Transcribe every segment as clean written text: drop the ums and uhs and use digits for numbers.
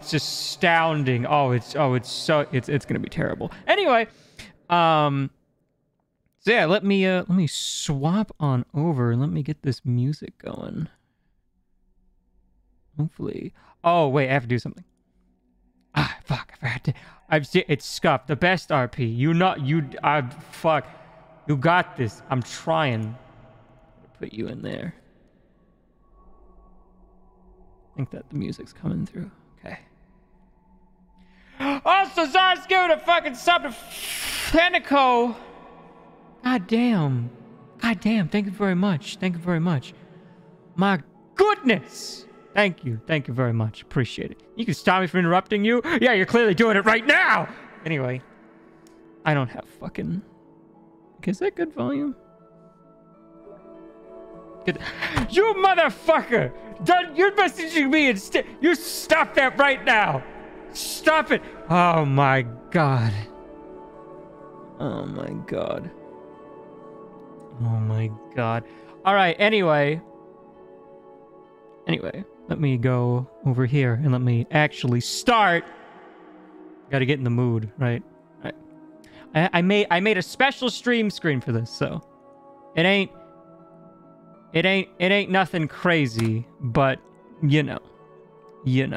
it's astounding. It's gonna be terrible. Anyway, so yeah, let me swap on over and let me get this music going. Hopefully. Oh wait, I have to do something. Ah, fuck! I forgot to. It's scuffed. The best RP. Fuck. You got this. I'm trying to put you in there. I think that the music's coming through. Okay. Also, Zar's giving a fucking sub to Fenico. God damn. Thank you very much. My goodness. Thank you very much. Appreciate it. You can stop me from interrupting you? Yeah, you're clearly doing it right now! Anyway. I don't have fucking... Is that good volume? Good. You motherfucker! You're messaging me instead! You stop that right now! Stop it! Oh my god. Oh my god. Alright, anyway, let me go over here and let me actually start. Gotta get in the mood, right? I made a special stream screen for this, so it ain't nothing crazy, but you know. Make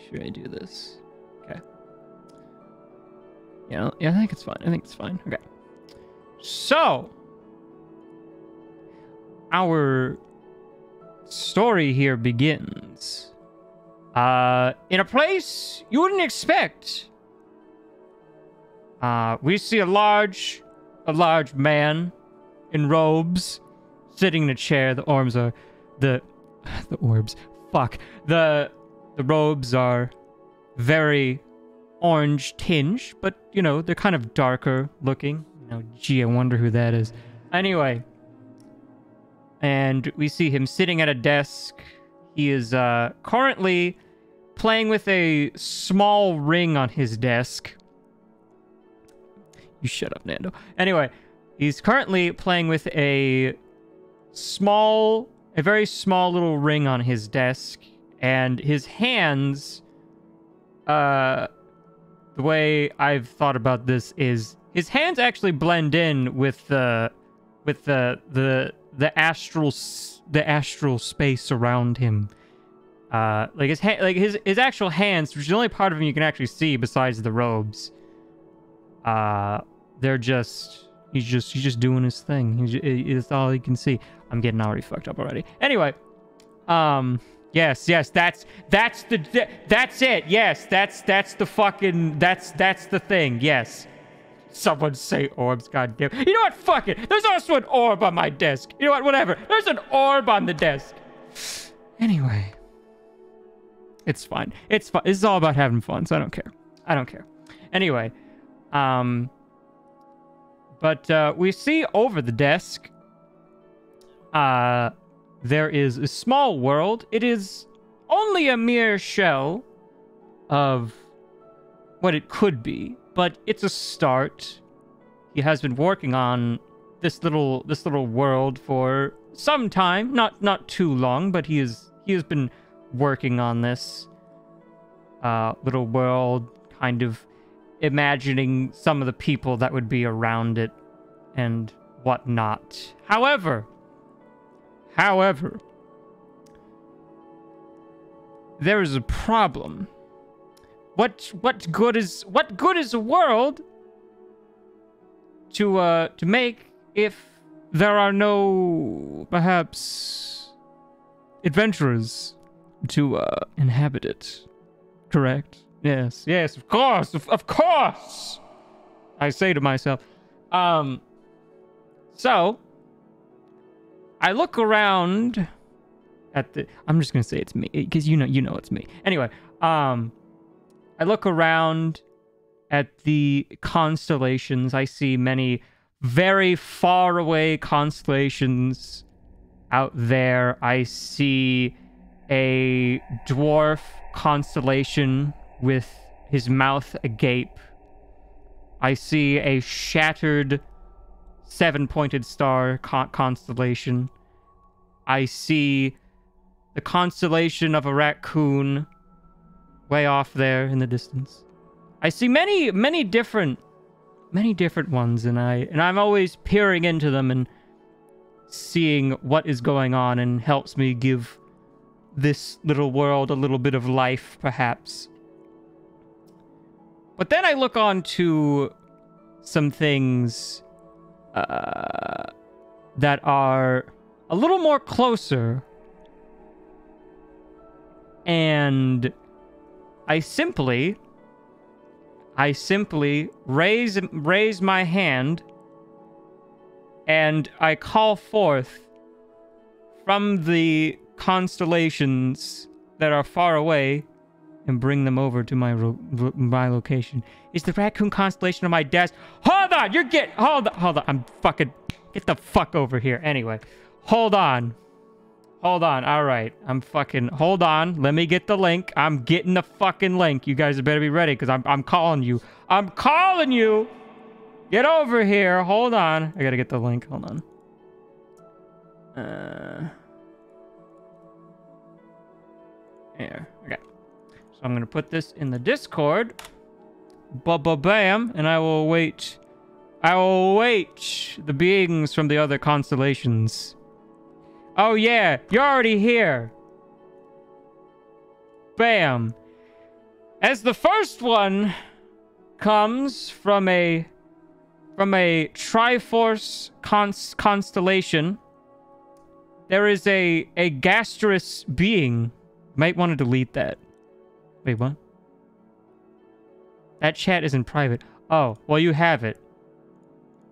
sure I do this. Okay. Yeah, I think it's fine. Okay. So, our story here begins in a place you wouldn't expect. We see a large man in robes sitting in a chair. The orbs are the robes are very orange tinge, but you know, they're kind of darker looking. Gee, I wonder who that is. Anyway, and we see him sitting at a desk. He is currently playing with a small ring on his desk. You shut up, Nando. Anyway, he's currently playing with a very small little ring on his desk, and his hands, the way I've thought about this is his hands actually blend in with the astral space around him. Like his actual hands, which is the only part of him you can actually see besides the robes. He's just doing his thing. It's all he can see. I'm getting already fucked up already. Anyway, yes, that's it. Yes, that's the thing. Yes. Someone say orbs, goddamn. You know what? Fuck it. There's also an orb on my desk. You know what? Whatever. There's an orb on the desk. Anyway. It's fine. It's fun. This is all about having fun, so I don't care. Anyway. But we see over the desk, there is a small world. It is only a mere shell of what it could be, but it's a start. He has been working on this little world for some time, not too long, but he has been working on this little world, kind of imagining some of the people that would be around it and whatnot. However, there is a problem. What good is a world to make if there are no, perhaps, adventurers to inhabit it? Correct? Yes, of course. I say to myself. So I look around at the. I'm just gonna say it's me because you know it's me. Anyway, I look around at the constellations. I see many very far away constellations out there. I see a dwarf constellation with his mouth agape. I see a shattered seven-pointed star constellation. I see the constellation of a raccoon way off there in the distance. I see many different ones, and I'm always peering into them and seeing what is going on, and helps me give this little world a little bit of life, perhaps. But then I look on to some things that are a little more closer, and I simply raise my hand, and I call forth from the constellations that are far away and bring them over to my location. Is the raccoon constellation on my desk? Hold on, hold on. I'm fucking, get the fuck over here. Anyway, hold on. All right. Hold on. Let me get the link. I'm getting the fucking link. You guys better be ready, because I'm calling you. I'm calling you. Get over here. Hold on. I gotta get the link. Hold on. Here. Okay. So I'm gonna put this in the Discord. Bam. And I will await the beings from the other constellations. Oh yeah, you're already here. Bam. As the first one comes from a Triforce constellation, there is a gastrous being. Might want to delete that. Wait, what? That chat isn't private. Oh, well, you have it.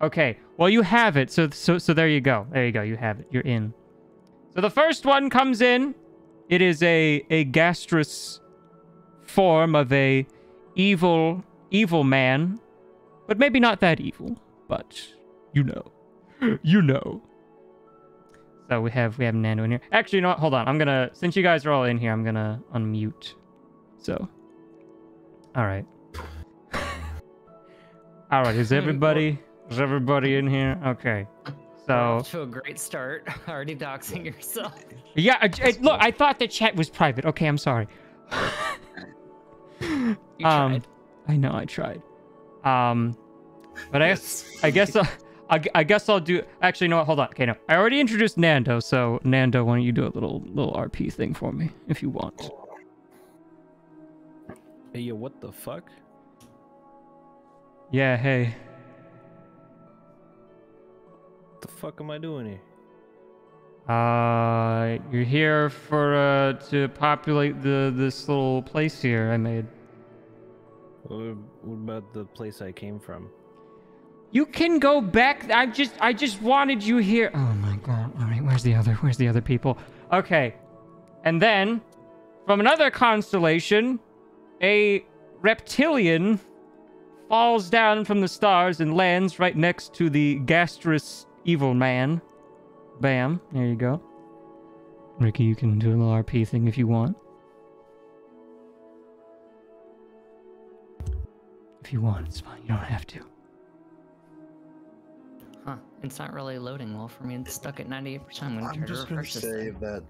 Okay, well, you have it. So there you go. There you go. You have it. You're in. So the first one comes in. It is a gastrous form of a evil man, but maybe not that evil. But you know. So we have Nando in here. Actually, you know what? Hold on. Since you guys are all in here, I'm gonna unmute. So, all right. All right. Is everybody in here? Okay. So off to a great start. Already doxing yourself. Yeah. Look, I thought the chat was private. Okay, I'm sorry. You tried. I know I tried. But I guess I'll do. Actually, no. Hold on. Okay, no. I already introduced Nando, so Nando, why don't you do a little RP thing for me if you want? Hey, yo, what the fuck? Yeah. Hey. What the fuck am I doing here? You're here for to populate this little place here I made. What about the place I came from? You can go back. I just wanted you here. Oh my god. All right, where's the other people? Okay. And then from another constellation, a reptilian falls down from the stars and lands right next to the gastrous evil man. Bam. There you go. Ricky, you can do a little RP thing if you want. If you want, it's fine. You don't have to. Huh. It's not really loading well for me. It's stuck at 98%. I'm gonna try to refresh this say thing. that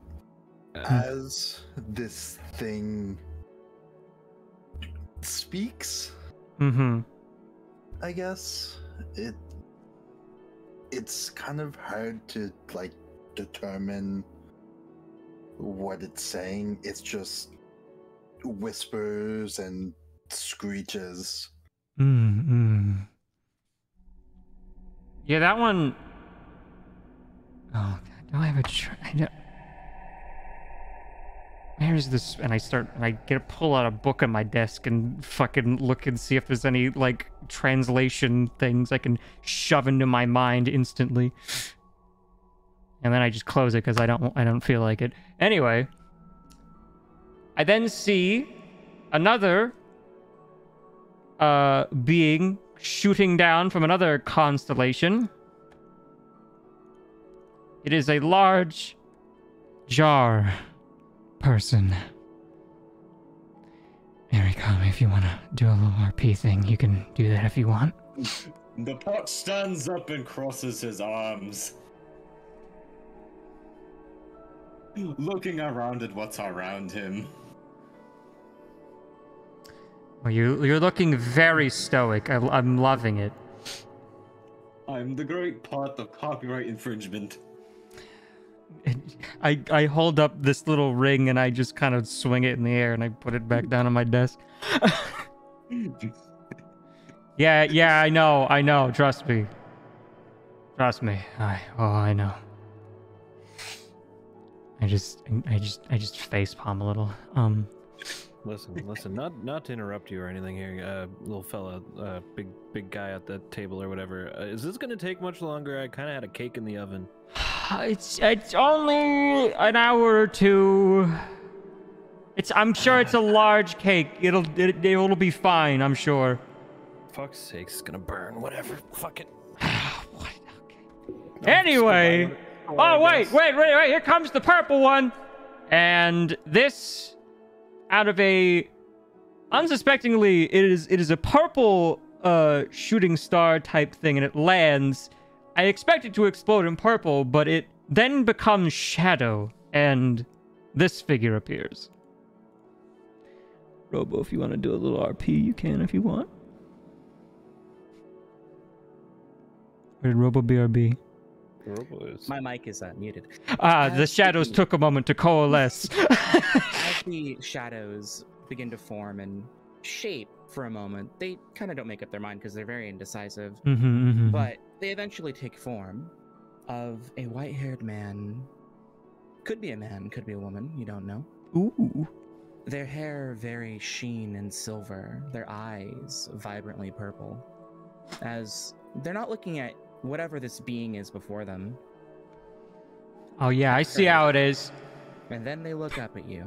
as this thing speaks, I guess it's kind of hard to like determine what it's saying. It's just whispers and screeches. Yeah, that one. Oh god, do I have a Where's this? And I pull out a book on my desk and fucking look and see if there's any like translation things I can shove into my mind instantly. And then I just close it because I don't feel like it. Anyway, I then see another being shooting down from another constellation. It is a large jar person. Eric, if you want to do a little RP thing, you can do that if you want. The pot stands up and crosses his arms. Looking around at what's around him. Well, you're looking very stoic. I'm loving it. I'm the great part of copyright infringement. I hold up this little ring and I just kind of swing it in the air and I put it back down on my desk. Yeah, I know. Trust me. I know. I just face palm a little. Listen. Not to interrupt you or anything here, little fella, big guy at the table or whatever. Is this gonna take much longer? I kind of had a cake in the oven. It's only an hour or two. I'm sure it's a large cake. It'll be fine. I'm sure. Fuck's sake, it's gonna burn. Whatever. Fuck it. What? Okay. Anyway. Oh wait! Here comes the purple one, and this, out of a unsuspectingly, it is a purple shooting star type thing, and it lands. I expect it to explode in purple, but it then becomes shadow, and this figure appears. Robo, if you want to do a little RP, you can if you want. Where did Robo BRB? My mic is muted. The shadows took a moment to coalesce. As the shadows begin to form and shape for a moment, they kind of don't make up their mind because they're very indecisive. But they eventually take form of a white-haired man. Could be a man, could be a woman, you don't know. Ooh. Their hair very sheen and silver, their eyes vibrantly purple. As they're not looking at whatever this being is before them. Oh yeah, I see how it is. And then they look up at you.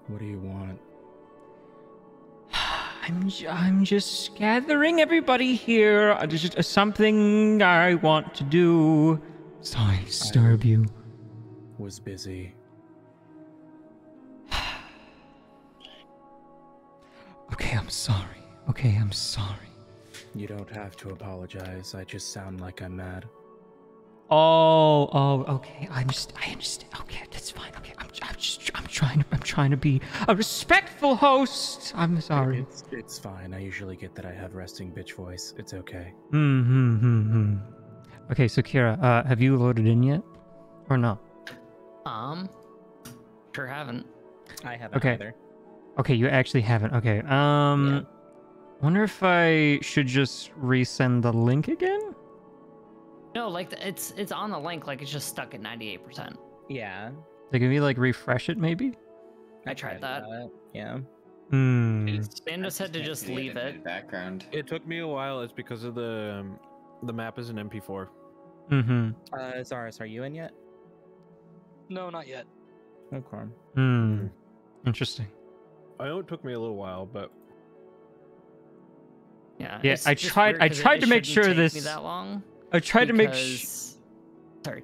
What do you want? I'm just gathering everybody here. Just something I want to do. Sorry to disturb you. Was busy. Okay, I'm sorry. You don't have to apologize. I just sound like I'm mad. Oh, okay. I understand. Okay, that's fine. Okay, I'm trying to be a respectful host. I'm sorry. It's fine. I usually get that I have resting bitch voice. It's okay. Okay, so Kira, have you loaded in yet, or no? Sure haven't. I haven't either. Okay, you actually haven't. Okay. Yeah. Wonder if I should just resend the link again? No, like it's on the link, like it's just stuck at 98%. Yeah. Like, can we like refresh it maybe? I tried that. Yeah. Spando said to just leave it. Background. It took me a while. It's because of the map is an MP4. Zaris, are you in yet? No, not yet. Okay. Interesting. I know it took me a little while, but Yeah. Yeah, I tried to make sure this. Me that long. I tried to make. Sorry.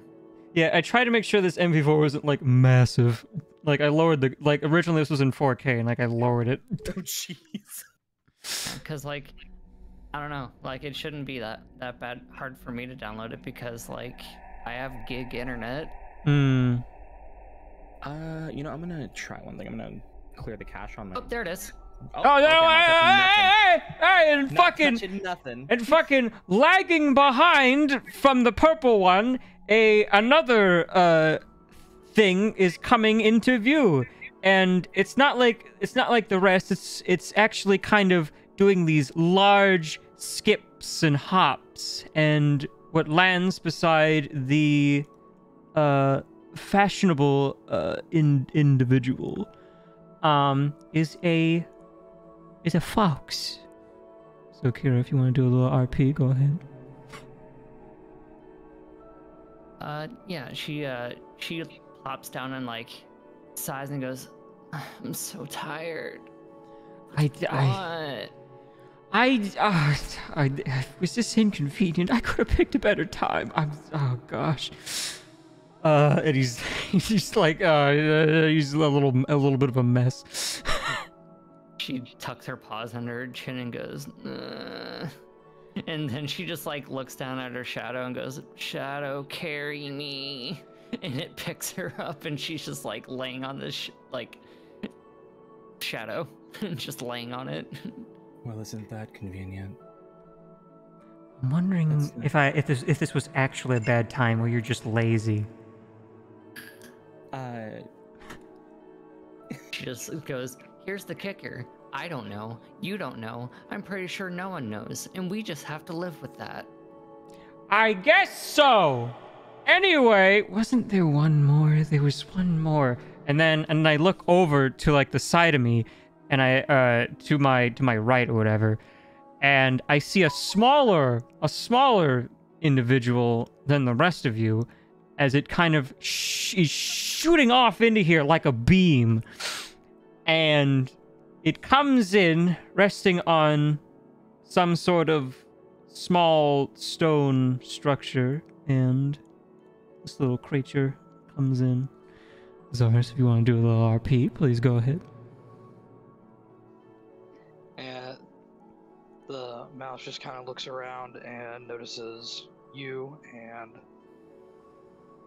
Yeah, I tried to make sure this MP4 wasn't like massive. Like I lowered the originally this was in 4K and like I lowered it. Oh jeez. Because like, I don't know, like it shouldn't be that bad hard for me to download it because like I have gig internet. You know, I'm gonna try one thing. I'm gonna clear the cache on my. Oh, there it is. Oh no! Okay, And fucking lagging behind from the purple one, another thing is coming into view, and it's not like the rest. It's actually kind of doing these large skips and hops, and what lands beside the fashionable individual is a fox. So Kira, if you want to do a little RP, go ahead. Yeah, she plops down and like sighs and goes, "I'm so tired." Was this inconvenient? I could have picked a better time. Oh gosh. And he's like he's a little bit of a mess. She tucks her paws under her chin and goes, and then she just like looks down at her shadow and goes, "Shadow, carry me." and it picks her up, and she's just like laying on this like shadow, just laying on it. Well, isn't that convenient? I'm wondering if this was actually a bad time, or you're just lazy. She just goes, "Here's the kicker. I don't know. You don't know. I'm pretty sure no one knows, and we just have to live with that." I guess so. Anyway, wasn't there one more? There was one more. And I look over to like the side of me, and I to my right or whatever, and I see a smaller individual than the rest of you, as it kind of is shooting off into here like a beam, and it comes in resting on some sort of small stone structure, and this little creature comes in. Zaris, if you want to do a little RP, please go ahead. And the mouse just kind of looks around and notices you and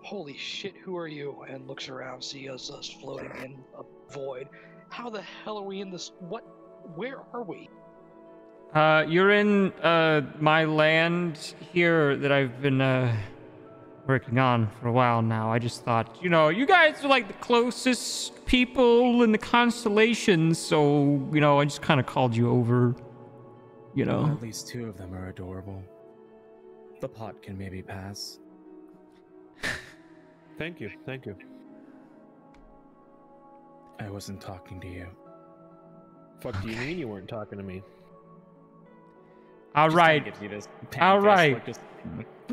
holy shit, who are you? And looks around, sees us floating in a void. How the hell are we in this? Where are we? You're in my land here that I've been working on for a while now. I just thought, you know, you guys are like the closest people in the constellations, so, you know, I just kind of called you over, you know. Well, at least 2 of them are adorable. The pot can maybe pass. Thank you. I wasn't talking to you. Fuck do you mean you weren't talking to me? All right.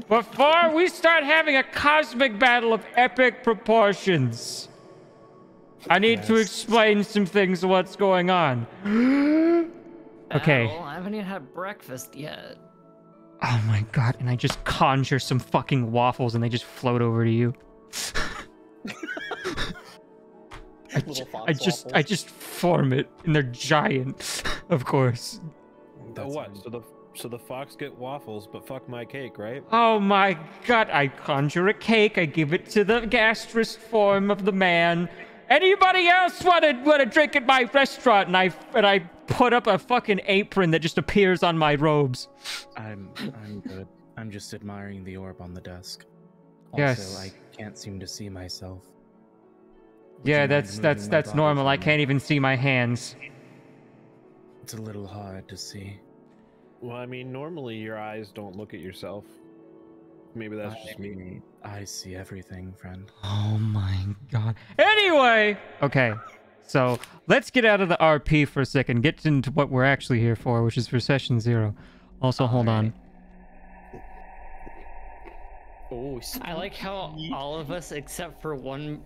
Before we start having a cosmic battle of epic proportions, I need to explain some things of what's going on. Okay. Battle? I haven't even had breakfast yet. Oh my god, and I just conjure some fucking waffles and they just float over to you. I just form it, and they're giant, of course. What? So the fox get waffles, but fuck my cake, right? Oh my god, I conjure a cake, I give it to the gastrous form of the man. Anybody else want to drink at my restaurant? And I put up a fucking apron that just appears on my robes. I'm good. I'm just admiring the orb on the desk. Also, Yes. I can't seem to see myself. Yeah, that's normal. I can't even see my hands. It's a little hard to see. Well, I mean, normally your eyes don't look at yourself. Maybe that's just me. I see everything, friend. Oh my god. Anyway, okay. So let's get out of the RP for a second. Get into what we're actually here for, which is for session 0. Also, hold on. Oh, I like how all of us except for one,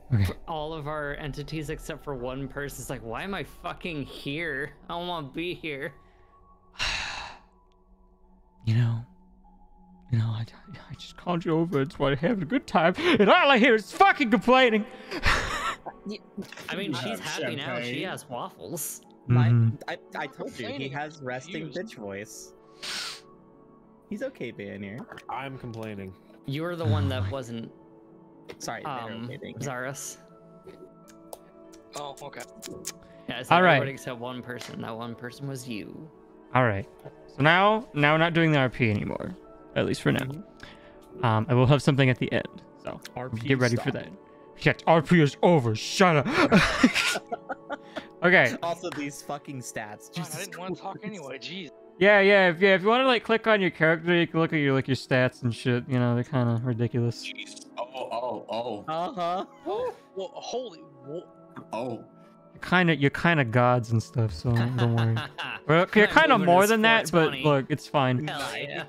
all of our entities except for one person is like, why am I fucking here? I don't want to be here. You know, I just called you over. It's why I'm having a good time, and all I hear is fucking complaining. I mean, she's happy now. She has waffles. I told you, he has resting bitch voice. He's okay being here. I'm complaining. You were the one that wasn't. Sorry, Zaris. Oh, okay. Yeah, I said all right. everybody except one person. That one person was you. All right. So now we're not doing the RP anymore, at least for now. I will have something at the end, so get ready for that. Yeah, RP is over. Shut up. Okay. Also, these fucking stats. I didn't want to talk anyway. Jeez. Yeah. If you want to like click on your character, you can look at your stats and shit. You know, they're kind of ridiculous. Jeez. Oh. Uh-huh. Well, holy. Oh. You're kind of gods and stuff, so don't worry. Well, you're kind of more than that, but look, it's fine. Hell yeah.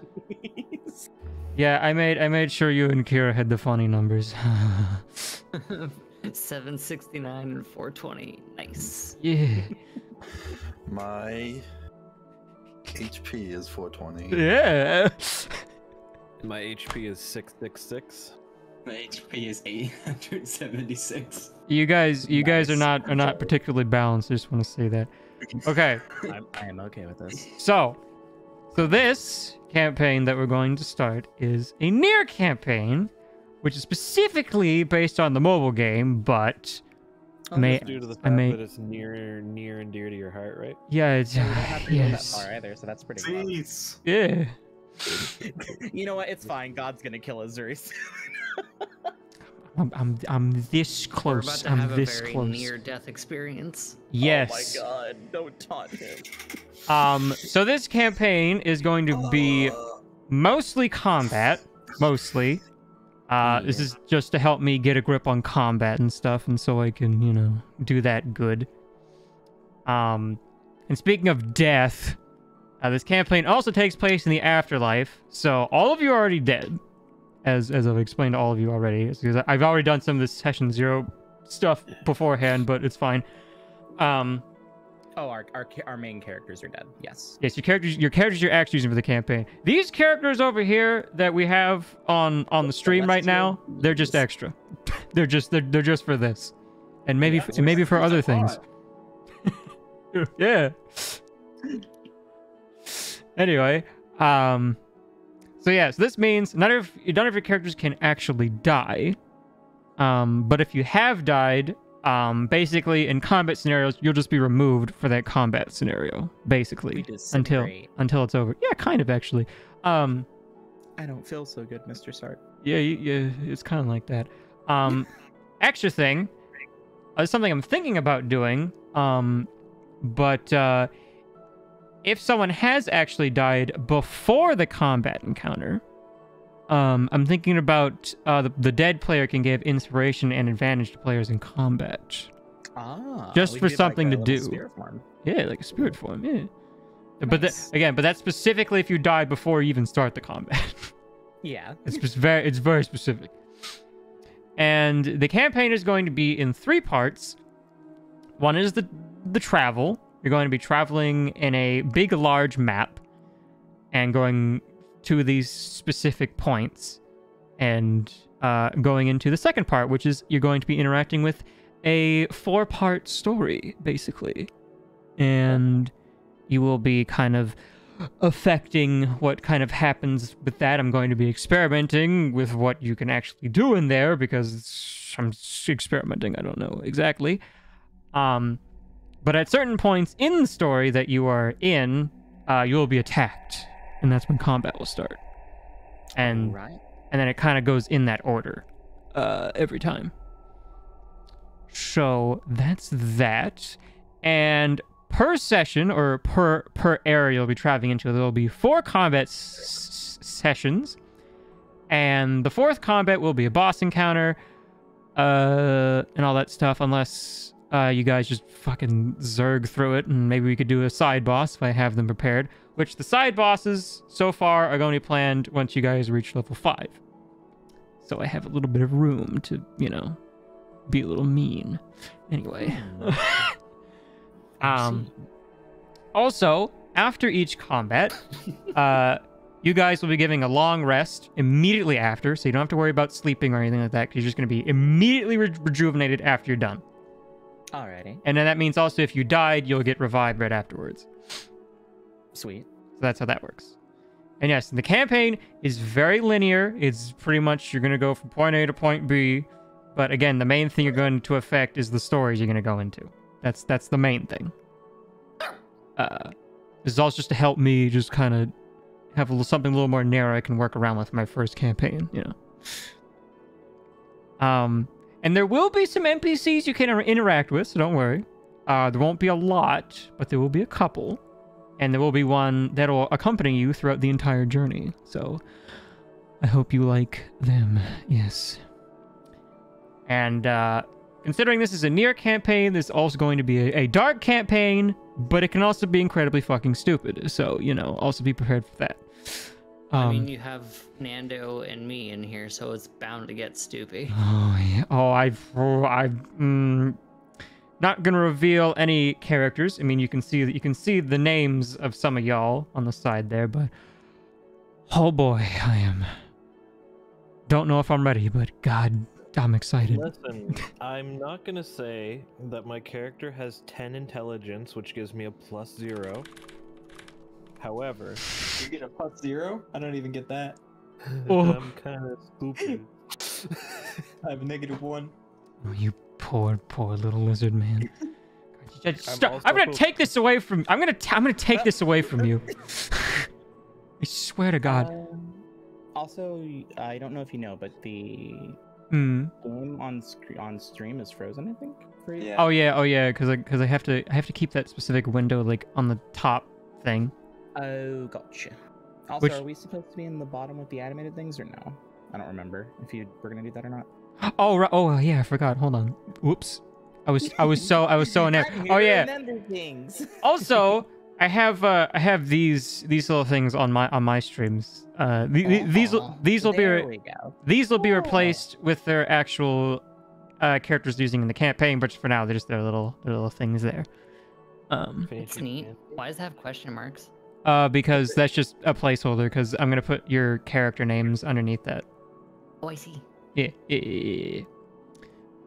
Yeah, I made sure you and Kira had the funny numbers. 769 and 420. Nice. Yeah. My HP is 420. Yeah. My HP is 666. My HP is 876. You guys are not particularly balanced. I just want to say that. Okay. I am okay with this. So this campaign that we're going to start is a NieR campaign which is specifically based on the mobile game, but Due to the fact that it's near and dear to your heart, right? Yeah, it's We don't have to go that yes. far either, so that's pretty Jeez. Yeah. You know what? It's fine. God's gonna kill Azuri. I'm this We're about close. to I'm have a this very close. near-death experience. Yes. Oh my God! Don't taunt him. So this campaign is going to be mostly combat, mostly. This is just to help me get a grip on combat and stuff, and so I can, you know, do that good. And speaking of death, this campaign also takes place in the afterlife, so all of you are already dead, as I've explained to all of you already. Because I've already done some of this session 0 stuff beforehand, but it's fine. Oh, our main characters are dead. Yes. Yes, your characters you're actually using for the campaign. These characters over here that we have on the stream right now, they're just extra. they're just for this, and maybe for other things. Yeah. Anyway, so this means none of your characters can actually die. But if you have died, basically in combat scenarios, you'll just be removed for that combat scenario, basically, until it's over. Yeah, kind of actually. I don't feel so good, Mr. Sark. Yeah, it's kind of like that. Extra thing, something I'm thinking about doing. But if someone has actually died before the combat encounter, I'm thinking about the dead player can give inspiration and advantage to players in combat. Just for something to do. Spirit form. Yeah, like a spirit form. Yeah. Nice. But that's specifically if you die before you even start the combat. Yeah. It's very specific. And the campaign is going to be in 3 parts. One is the travel. You're going to be traveling in a big, large map and going to these specific points, and going into the second part, which is you're going to be interacting with a 4-part story, basically. And you will be kind of affecting what kind of happens with that. I'm going to be experimenting with what you can actually do in there, because I'm experimenting. I don't know exactly. But at certain points in the story that you are in, you will be attacked. And that's when combat will start. And then it kind of goes in that order every time. So that's that. And per session, or per area you'll be traveling into, there will be 4 combat sessions. And the 4th combat will be a boss encounter and all that stuff, unless you guys just fucking zerg through it, and maybe we could do a side boss if I have them prepared. Which the side bosses so far are going to be planned once you guys reach level 5. So I have a little bit of room to, you know, be a little mean. Anyway. Also, after each combat, you guys will be giving a long rest immediately after, so you don't have to worry about sleeping or anything like that, because you're just going to be immediately rejuvenated after you're done. Alrighty. And then that means also if you died, you'll get revived right afterwards. Sweet. So that's how that works. And yes, the campaign is very linear. It's pretty much you're going to go from point A to point B. But again, the main thing you're going to affect is the stories you're going to go into. That's the main thing. This is also just to help me just kind of have something a little more narrow I can work around with my first campaign, you know. And there will be some NPCs you can interact with, so don't worry. There won't be a lot, but there will be a couple. And there will be one that will accompany you throughout the entire journey. So I hope you like them. Yes. And considering this is a NieR campaign, this is also going to be a dark campaign, but it can also be incredibly fucking stupid. So, you know, also be prepared for that. I mean, you have Nando and me in here, so it's bound to get stupid. Oh, yeah. Oh, I'm not gonna reveal any characters. I mean, you can see the names of some of y'all on the side there, but oh boy, don't know if I'm ready, but God, I'm excited. Listen, I'm not gonna say that my character has 10 intelligence, which gives me a +0. However, you get a +0? I don't even get that. Oh. I'm kind of stupid. I have a -1. Oh, you poor little lizard man. I'm gonna take this away from. I'm gonna take this away from you. I swear to God. Also, I don't know if you know, but the Hmm. game on stream is frozen, I think. For you. Oh yeah, because I have to keep that specific window like on the top thing. Oh, gotcha. Also, Which- are we supposed to be in the bottom with the animated things or no? I don't remember if you were gonna do that or not. Oh right. Oh yeah, I forgot. Hold on. Whoops. I was so enamored. I'm here Oh to yeah. remember things. Also, I have these little things on my streams. These will There we go. be replaced with their actual characters using in the campaign, but for now they're just their little things there. It's neat. Why does it have question marks? Because that's just a placeholder. Because I'm gonna put your character names underneath that. Oh, I see. Yeah.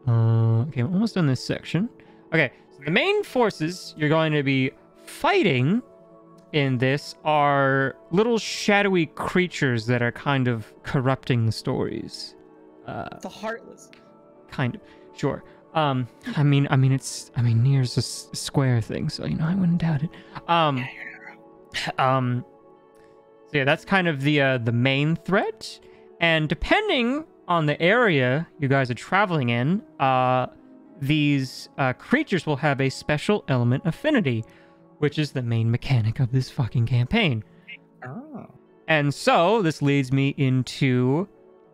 Okay, I'm almost done this section. Okay, so the main forces you're going to be fighting in this are little shadowy creatures that are kind of corrupting the stories. The Heartless. Kind of. Sure. I mean, NieR's a square thing, so I wouldn't doubt it. So yeah, that's kind of the main threat, and depending on the area you guys are traveling in, these creatures will have a special element affinity, which is the main mechanic of this fucking campaign. Oh. And so this leads me into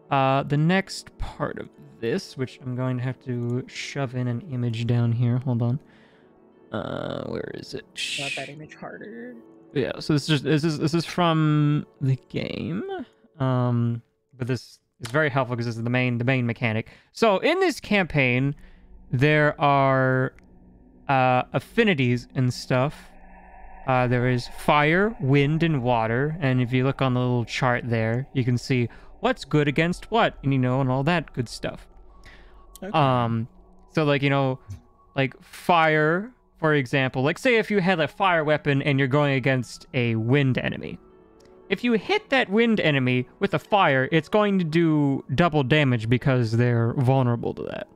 the next part of this, which I'm going to have to shove in an image down here. Hold on. Where is it? Got that image harder. Yeah, so this is from the game. But this is very helpful because this is the main mechanic. So in this campaign, there are affinities and stuff. There is fire, wind, and water. And if you look on the little chart there, you can see what's good against what, and all that good stuff. Okay. So like fire, for example, like say if you had a fire weapon and you're going against a wind enemy. If you hit that wind enemy with a fire, it's going to do double damage because they're vulnerable to that.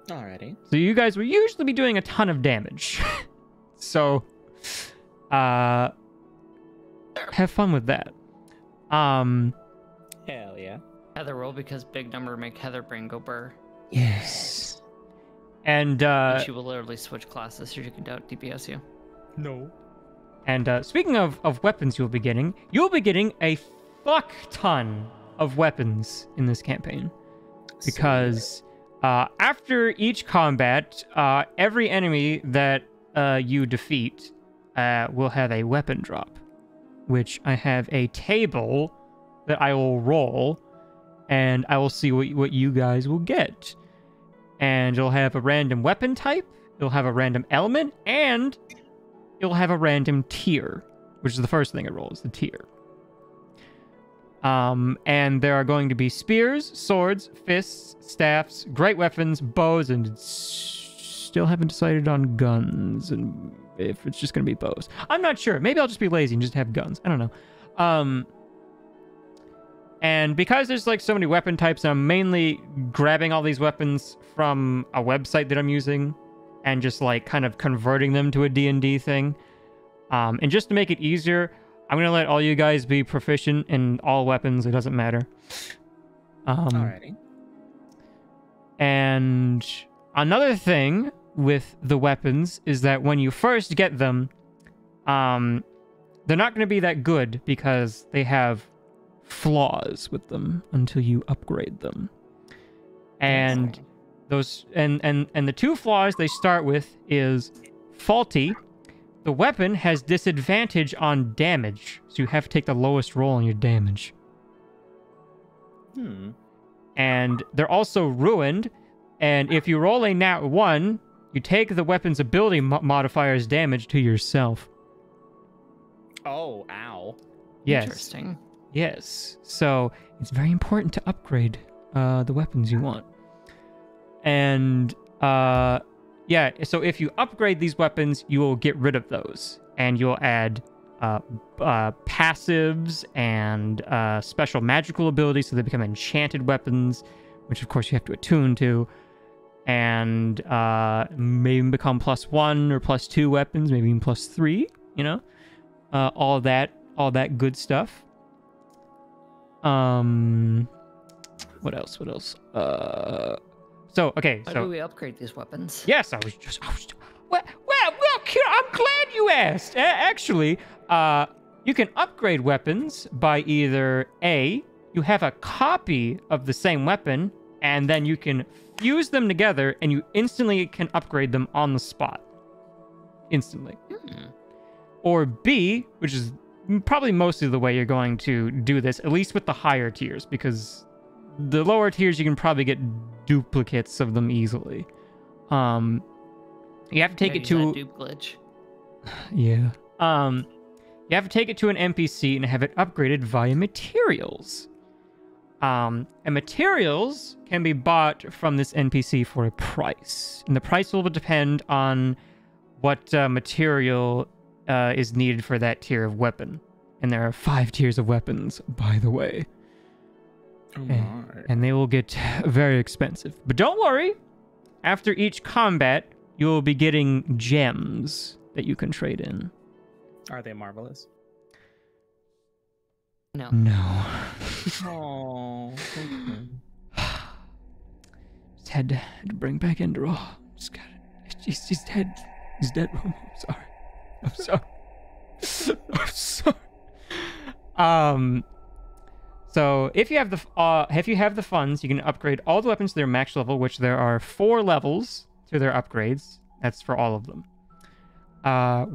Alrighty. So you guys will usually be doing a ton of damage. So, have fun with that. Hell yeah. Heather roll because big number make Heather brain go burr. Yes. And She will literally switch classes so you can doubt DPS you. No. And speaking of weapons you'll be getting a fuck ton of weapons in this campaign. Because after each combat, every enemy that you defeat will have a weapon drop. Which I have a table that I will roll, and I will see what you guys will get. And you'll have a random weapon type, you'll have a random element, and you'll have a random tier, which is the first thing it rolls, the tier. And there are going to be spears, swords, fists, staffs, great weapons, bows, and still haven't decided on guns, and if it's just going to be bows. I'm not sure. Maybe I'll just be lazy and just have guns. I don't know. And because there's like so many weapon types, I'm mainly grabbing all these weapons from a website that I'm using and just like kind of converting them to a D&D thing. And just to make it easier, I'm going to let all you guys be proficient in all weapons. It doesn't matter. Alrighty. And another thing with the weapons is that when you first get them, they're not going to be that good because they have flaws with them until you upgrade them. And those and the two flaws they start with is faulty. The weapon has disadvantage on damage, so you have to take the lowest roll on your damage. And they're also ruined, and if you roll a nat 1, you take the weapon's ability modifier's damage to yourself. Oh, ow. Yes. Interesting. Yes. So it's very important to upgrade the weapons you want. And yeah, so if you upgrade these weapons, you will get rid of those, and you'll add passives and special magical abilities, so they become enchanted weapons, which of course you have to attune to, and maybe become +1 or +2 weapons, maybe even +3. You know, all that good stuff. What else? So okay, How so do we upgrade these weapons? yes, I was well, Kira, I'm glad you asked. Actually, you can upgrade weapons by either A, you have a copy of the same weapon, and then you can fuse them together, and you instantly can upgrade them on the spot. Instantly. Or B, which is probably mostly the way you're going to do this, at least with the higher tiers, because the lower tiers you can probably get duplicates of them easily. You have to take it to dupe glitch. yeah. You have to take it to an NPC and have it upgraded via materials. And materials can be bought from this NPC for a price, and the price will depend on what material is needed for that tier of weapon. And there are 5 tiers of weapons, by the way. Oh my. And they will get very expensive. But don't worry. After each combat, you'll be getting gems that you can trade in. Are they marvelous? No. No. Oh. Just had to bring back Enderal. Just got it. He's dead. He's dead, Romo. I'm sorry. I'm sorry. So if you have the funds, you can upgrade all the weapons to their max level, which there are 4 levels to their upgrades. That's for all of them.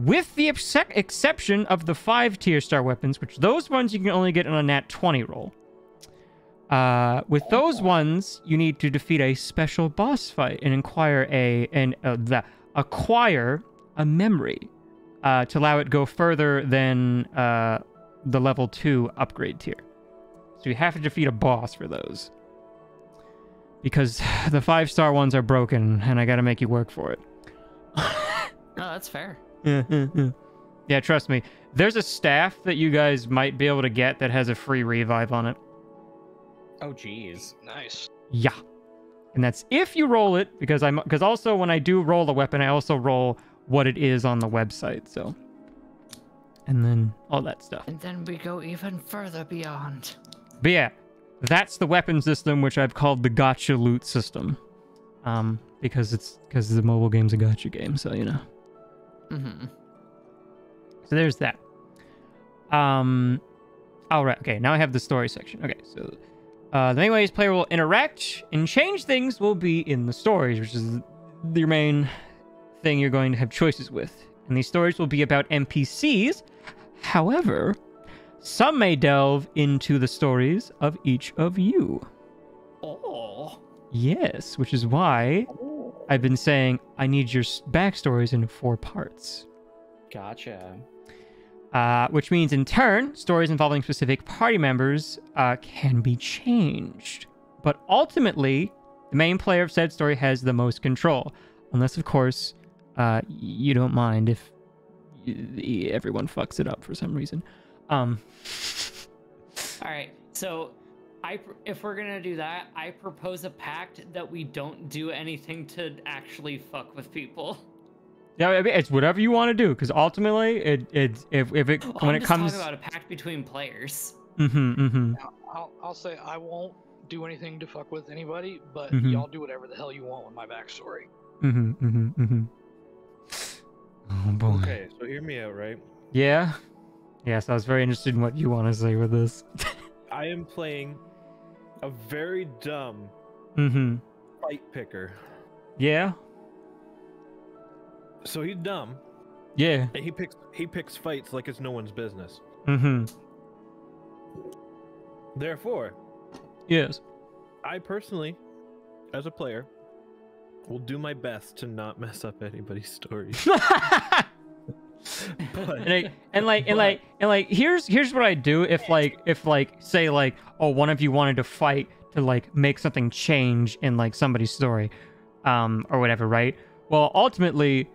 With the exception of the 5 tier star weapons, which those ones you can only get on a nat 20 roll. With those ones, you need to defeat a special boss fight and acquire a memory to allow it go further than the level 2 upgrade tier. So you have to defeat a boss for those. Because the 5-star ones are broken, and I gotta make you work for it. No, that's fair. Yeah, trust me. There's a staff that you guys might be able to get that has a free revive on it. Oh, geez. Nice. Yeah. And that's if you roll it, because also when I do roll a weapon, I also roll what it is on the website, so. And then all that stuff. And then we go even further beyond. But yeah, that's the weapon system, which I've called the gotcha loot system. Because the mobile game's a gotcha game, so you know. Mm-hmm. So there's that. All right. Okay, now I have the story section. Okay, so the main ways player will interact and change things will be in the stories, which is your main thing you're going to have choices with. And these stories will be about NPCs. However, some may delve into the stories of each of you. Oh. Yes, which is why I've been saying I need your backstories in 4 parts. Gotcha. Which means, in turn, stories involving specific party members can be changed. But ultimately, the main player of said story has the most control. Unless, of course, you don't mind if everyone fucks it up for some reason. All right, so if we're gonna do that, I propose a pact that we don't do anything to actually fuck with people. Yeah, I mean, it's whatever you want to do, because ultimately, when it comes, talking about a pact between players. I'll say I won't do anything to fuck with anybody, but Mhm. y'all do whatever the hell you want with my backstory. Oh boy. Okay, so hear me out, right? Yeah. Yes, I was very interested in what you want to say with this. I am playing a very dumb fight picker. Yeah. So he's dumb. Yeah. And he picks fights like it's no one's business. Therefore, Yes. I personally, as a player, will do my best to not mess up anybody's story. Here's what I do if say one of you wanted to fight to make something change in somebody's story, or whatever, right? Well, ultimately,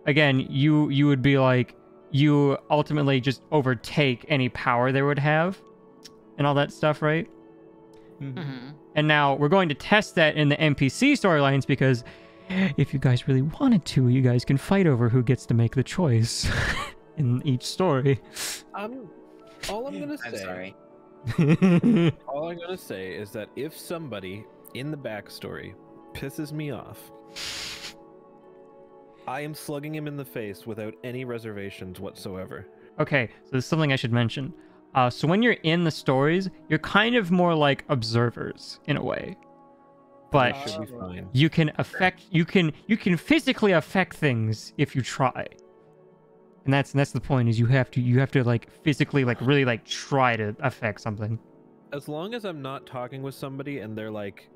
again, you would be like, you ultimately just overtake any power they would have and all that stuff, right? Mm-hmm. And now we're going to test that in the NPC storylines because if you guys really wanted to, you guys can fight over who gets to make the choice in each story. All I'm gonna say. I'm sorry. All I'm gonna say is that if somebody in the backstory pisses me off, I am slugging him in the face without any reservations whatsoever. Okay, so there's something I should mention. So when you're in the stories, you're kind of more like observers in a way. But That should be fine. you can affect, you can physically affect things if you try. And that's the point, is you have to like physically like really like try to affect something. As long as I'm not talking with somebody and they're like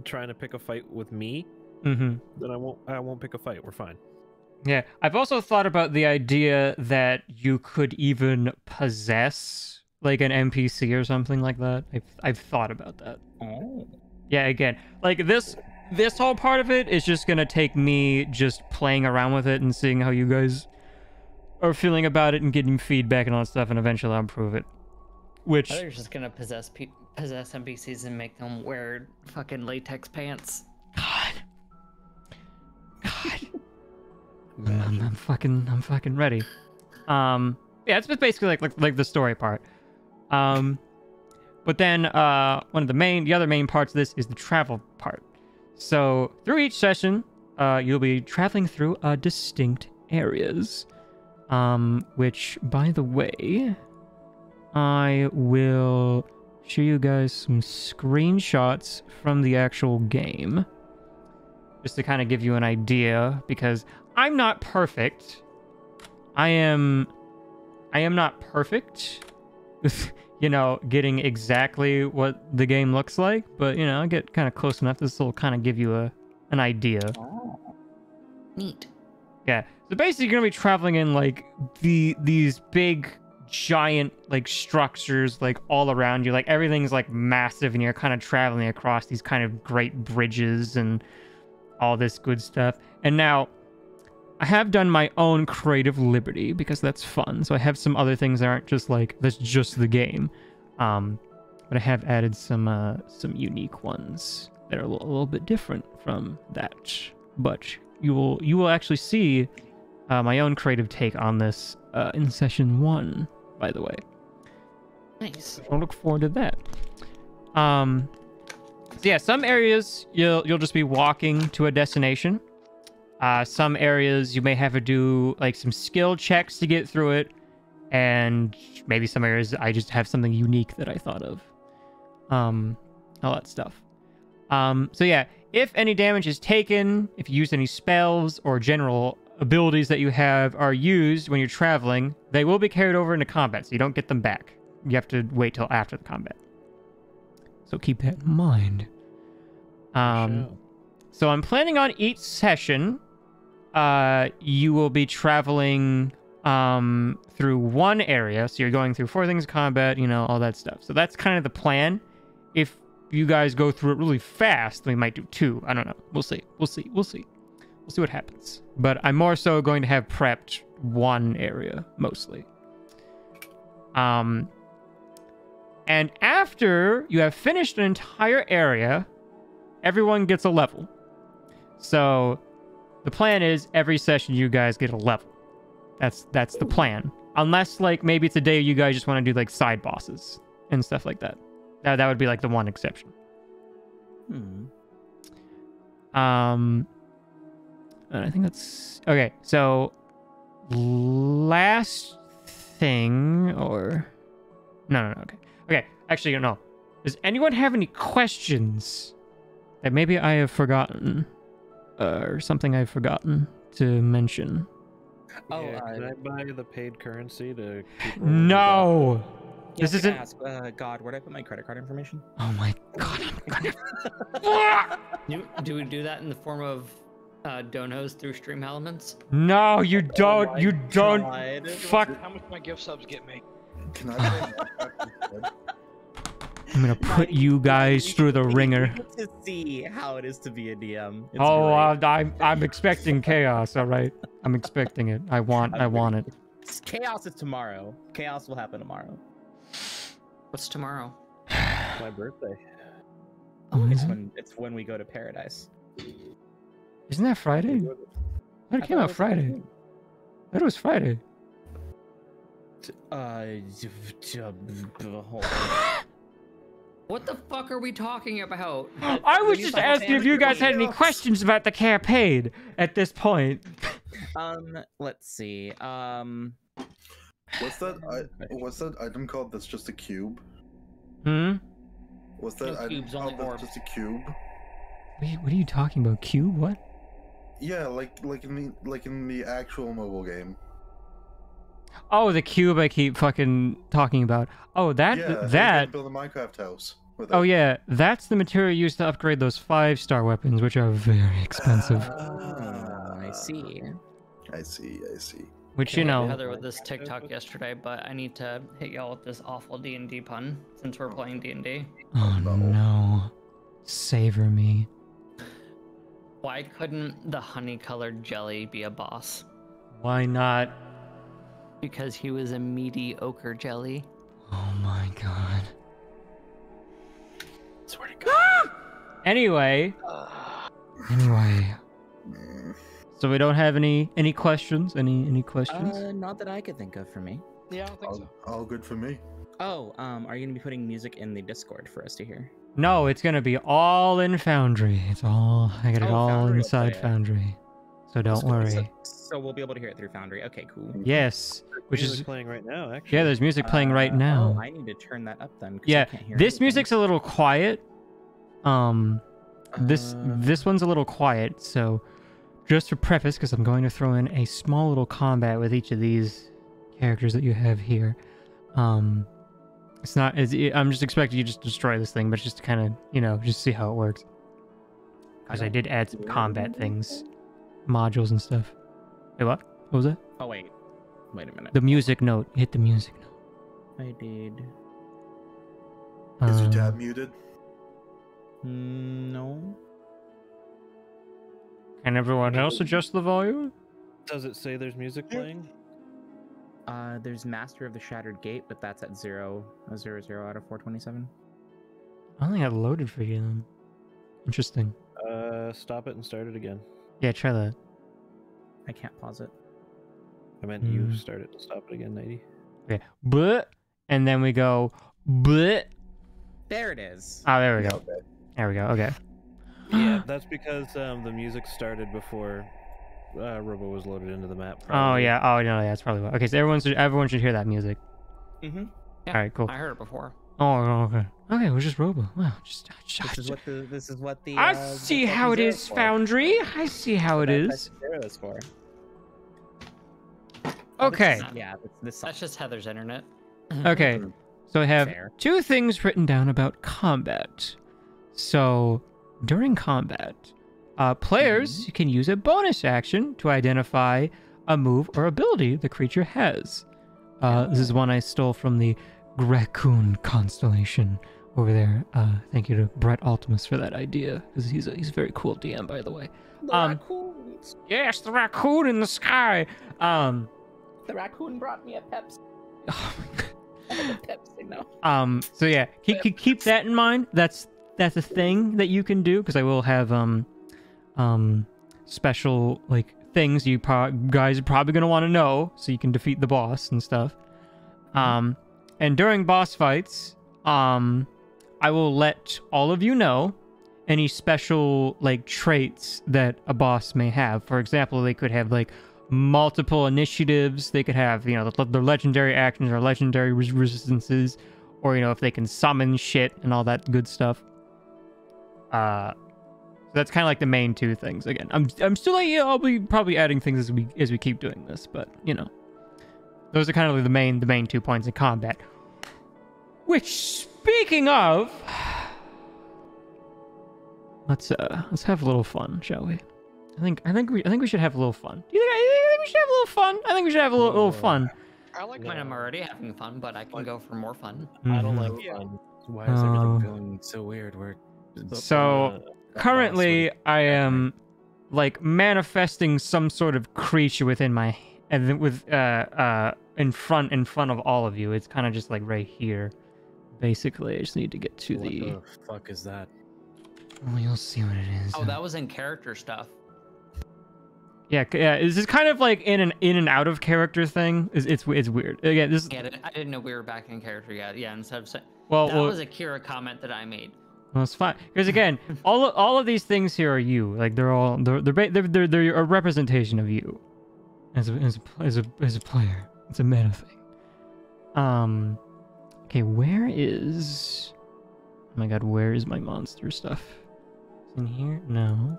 trying to pick a fight with me, Mm-hmm. then I won't pick a fight. We're fine. Yeah, I've also thought about the idea that you could even possess like an NPC or something like that. I've thought about that. Oh. Yeah, again, like this whole part of it is just gonna take me just playing around with it and seeing how you guys are feeling about it and getting feedback and all that stuff, and eventually I'll improve it. Which They're just gonna possess NPCs and make them wear fucking latex pants. God. I'm fucking ready. Yeah, it's basically like the story part. But then the other main parts of this is the travel part. So through each session, you'll be traveling through distinct areas. Which, by the way, I will show you guys some screenshots from the actual game, just to kind of give you an idea, because I'm not perfect. I am not perfect with, getting exactly what the game looks like, but, I get kind of close enough. This will kind of give you an idea. Oh. Neat. Yeah. So basically, you're going to be traveling in, like, these big, giant, like, structures, like, all around you. Like, everything's, like, massive, and you're kind of traveling across these kind of great bridges and all this good stuff. And now, I have done my own creative liberty, because that's fun. So I have some other things that aren't just, like, that's just the game. But I have added some unique ones that are a little bit different from that. But you will actually see my own creative take on this in session 1, by the way. Nice. I'll look forward to that. So yeah, some areas you'll just be walking to a destination. Some areas you may have to do like some skill checks to get through it, and maybe some areas I just have something unique that I thought of. All that stuff. So yeah, if any damage is taken, if you use any spells or general abilities that you have are used when you're traveling, they will be carried over into combat, so you don't get them back. You have to wait till after the combat. So keep that in mind. So I'm planning on each session, you will be traveling through one area. So you're going through 4 things of combat, all that stuff. So that's kind of the plan. If you guys go through it really fast, we might do 2. I don't know. We'll see. We'll see what happens. But I'm more so going to have prepped 1 area, mostly. And after you have finished an entire area, everyone gets a level. So the plan is every session you guys get a level. That's the plan. Unless like maybe it's a day you guys just want to do like side bosses and stuff like that. That would be like the one exception. And I think that's okay. So last thing, or no. Okay. Actually, no. Does anyone have any questions that maybe I have forgotten, or something I've forgotten to mention? Oh, can I buy the paid currency to? No. Yeah, This isn't. Ask, God, where do I put my credit card information? Oh my God! I'm gonna. Do we do that in the form of donos through Stream Elements? No, you don't. Oh you don't. God. Fuck. How much my gift subs get me? Can I I'm gonna put you guys through the ringer. To see how it is to be a DM. It's Oh, great. I'm expecting chaos. All right, I'm expecting it. I want it. Chaos is tomorrow. Chaos will happen tomorrow. What's tomorrow? My birthday. Oh, is it? It's when we go to paradise. Isn't that Friday? I thought it came out Friday. I thought it was Friday. What the fuck are we talking about? I was just asking if you guys had any questions about the campaign at this point. Let's see. What's that item called that's just a cube? What's that No item cubes, only called orb. that's just a cube? What are you talking about? Cube? What? Yeah, like in the actual mobile game. Oh, the cube I keep fucking talking about. Oh, that. You can build a Minecraft house with it. Oh yeah, that's the material used to upgrade those 5-star weapons, which are very expensive. I see. I see. Which, I you hit know. Heather with this TikTok yesterday, but I need to hit y'all with this awful D&D pun since we're playing D&D. Oh no. Savor me. Why couldn't the honey-colored jelly be a boss? Why not? Because he was a meaty ochre jelly. Oh my god. Swear to God. Anyway. So we don't have any questions? Any questions? Not that I could think of for me. Yeah, I don't think so. All good for me. Oh, are you gonna be putting music in the Discord for us to hear? No, it's gonna be all in Foundry. I got it all Foundry will inside play it. Foundry. So don't worry. So we'll be able to hear it through Foundry. Okay, cool. Yes, which Music is playing right now, actually. yeah. There's music playing right now. Oh, I need to turn that up then. 'Cause Yeah, I can't hear this anything. music's a little quiet. This one's a little quiet. So, just for preface, because I'm going to throw in a small little combat with each of these characters that you have here. It's not. I'm just expecting you to just destroy this thing, but just to kind of just see how it works. Because I did add some combat things, modules and stuff. Hey, what? What was that? Oh wait a minute. The music note. Hit the music note. I did. Is your tab muted? No. Can everyone else adjust the volume? Does it say there's music playing? There's Master of the Shattered Gate, but that's at 0 out of 427. I only had loaded for you then. Interesting. Stop it and start it again. Yeah, try that. I can't pause it. I meant you start it and stop it again, 90. Okay. But and then we go but. There it is. Oh, there we go. There we go. Okay. Yeah, that's because the music started before Robo was loaded into the map. Oh probably. yeah. Oh no, that's probably what. Okay, so everyone should hear that music. Mm-hmm. Yeah, All right, cool. I heard it before. Oh, okay. Okay, we're just Robo. Wow, This is what the. I see how it is, Foundry. I see how it is. That's for. Okay. Yeah, That's just Heather's internet. Okay. So I have Fair. 2 things written down about combat. So during combat, players can use a bonus action to identify a move or ability the creature has. This is one I stole from the Raccoon constellation over there. Thank you to Brett Altimus for that idea, because he's a very cool DM, by the way. Raccoons. Yes, the raccoon in the sky. The raccoon brought me a Pepsi. Oh my God. Pepsi, no. So yeah, keep that in mind. That's a thing that you can do, because I will have special like things you guys are probably gonna want to know, so you can defeat the boss and stuff. And during boss fights, I will let all of you know any special like traits that a boss may have. For example, they could have like multiple initiatives. They could have, their legendary actions or legendary resistances, or if they can summon shit and all that good stuff. So that's kind of like the main 2 things. Again, I'm still like, I'll be probably adding things as we keep doing this, but those are kind of like the main 2 points in combat. Which, speaking of, let's have a little fun, shall we? I think we should have a little fun. Do you think we should have a little fun? I think we should have a little fun. I like I mean, I'm already having fun, but I can go for more fun. I don't like fun. Why is everything feeling so weird? So currently I am like manifesting some sort of creature within my and then with in front of all of you. It's kind of just like right here. Basically, I just need to get to What the fuck is that? Oh, you'll see what it is. Oh, that was in character stuff. Yeah. Is this kind of like in and out of character thing? It's weird. Again, this. Yeah, I didn't know we were back in character yet. Yeah, instead of saying that was a Kira comment that I made. Well, it's fine because again, all of these things here are you. Like they're a representation of you as a player. It's a meta thing. Okay, where is? Oh my god, where is my monster stuff? Is it in here? No.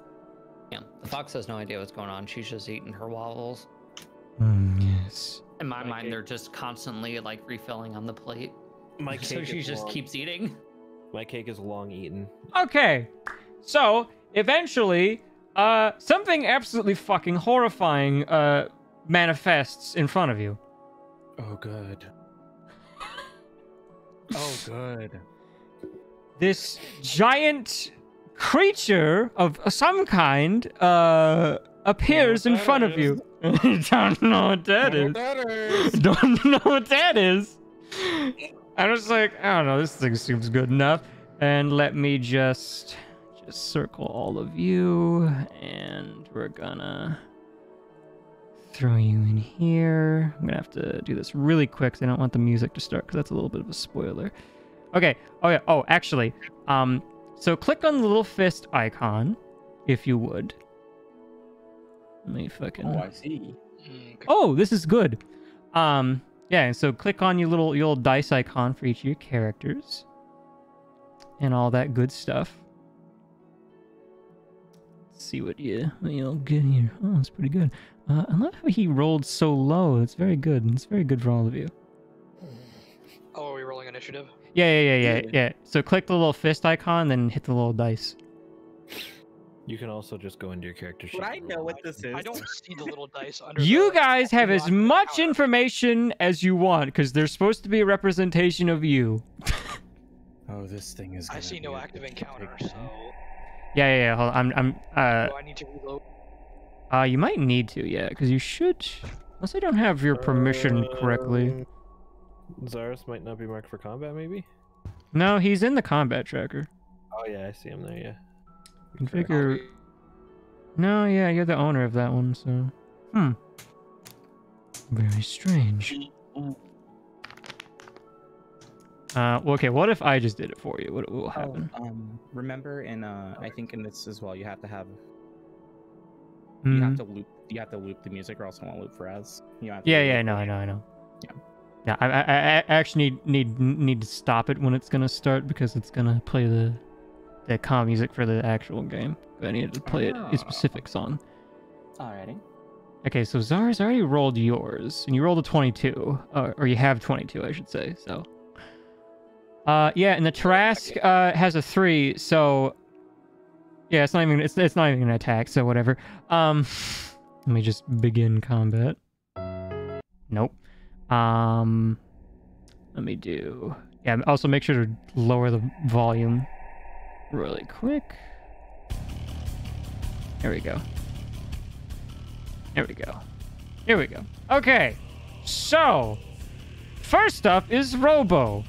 Yeah, the fox has no idea what's going on. She's just eating her waffles. Yes. In my mind, they're just constantly like refilling on the plate. My cake so she just keeps eating. My cake is long eaten. Okay, so eventually, something absolutely fucking horrifying manifests in front of you. Oh, good. Oh, good. This giant creature of some kind appears in front of you. Don't know what that is. Don't know what that is. I was like, I don't know, this thing seems good enough. And let me just circle all of you, and we're gonna throw you in here. I'm gonna have to do this really quick because I don't want the music to start because that's a little bit of a spoiler. Okay. Oh yeah. Oh, actually, so click on the little fist icon, if you would. Let me fucking. Oh, I see. Oh, this is good. Yeah. So click on your little dice icon for each of your characters, and all that good stuff. Let's see what you'll get here. Oh, it's pretty good. I love how he rolled so low. It's very good. It's very good for all of you. Oh, are we rolling initiative? Yeah. So click the little fist icon, then hit the little dice. You can also just go into your character sheet. Would I know what this is? I don't see the little dice under. You guys have as much information as you want, because there's supposed to be a representation of you. Oh, this thing is. I see no active encounter, so. Yeah. Hold on. Do I need to reload? You might need to, yeah, because you should. Unless I don't have your permission correctly. Zaris might not be marked for combat, maybe? No, he's in the combat tracker. Oh, yeah, I see him there, yeah. Configure. No, yeah, you're the owner of that one, so. Very strange. Okay, what if I just did it for you? What will happen? Remember in I think in this as well, you have to have Mhm. you have to loop the music, or else it won't loop for us. Yeah, I know. Yeah, I actually need to stop it when it's gonna start because it's gonna play the comm music for the actual game. I need to play a specific song. Alrighty. Okay, so Zara's already rolled yours, and you rolled a 22, or you have 22, I should say. So, yeah, and the Tarask has a 3, so yeah, it's not even an attack, so whatever. Let me just begin combat. Nope. Let me do. Yeah, also make sure to lower the volume really quick. There we go. Here we go. Okay, so first up is Robo.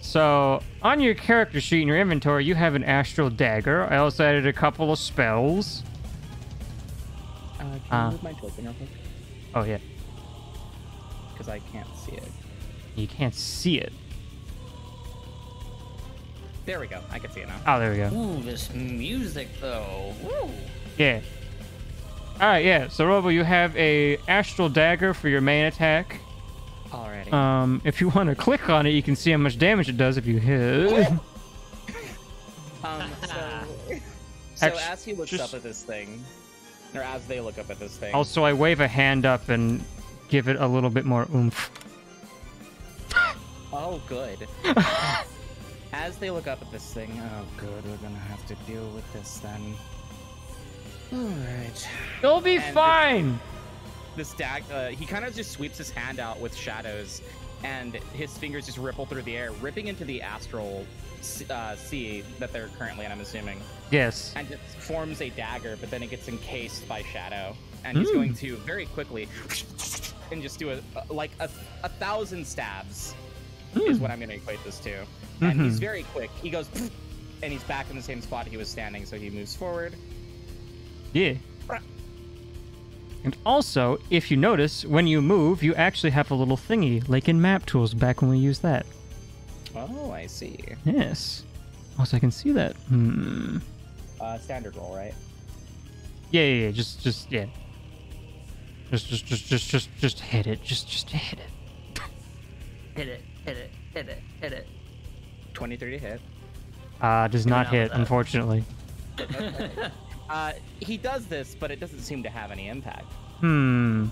So on your character sheet in your inventory, you have an astral dagger. I also added a couple of spells. Can you move my token real quick? Oh yeah. Because I can't see it. You can't see it. There we go. I can see it now. Oh, there we go. Ooh, this music though. Woo. Yeah. All right, yeah. So Robo, you have a astral dagger for your main attack. Alrighty. If you want to click on it, you can see how much damage it does if you hit. So as he looks up at this thing, or as they look up at this thing. Also, I wave a hand up and give it a little bit more oomph. Oh, good. As they look up at this thing, oh, good, we're gonna have to deal with this then. Alright. You'll be fine! this he kind of just sweeps his hand out with shadows, and his fingers just ripple through the air, ripping into the astral sea that they're currently in, I'm assuming. Yes. And just forms a dagger, but then it gets encased by shadow. And he's going to very quickly and just do a 1,000 stabs is what I'm going to equate this to. And he's very quick. He goes, and he's back in the same spot he was standing, so he moves forward. Yeah. And also, if you notice, when you move, you actually have a little thingy, like in map tools back when we used that. Oh, I see. Yes. Also, I can see that. Standard roll, right? Yeah. Just yeah. Just hit it. Just hit it. Hit it. 23 to hit. Does not hit, unfortunately. He does this, but it doesn't seem to have any impact. Do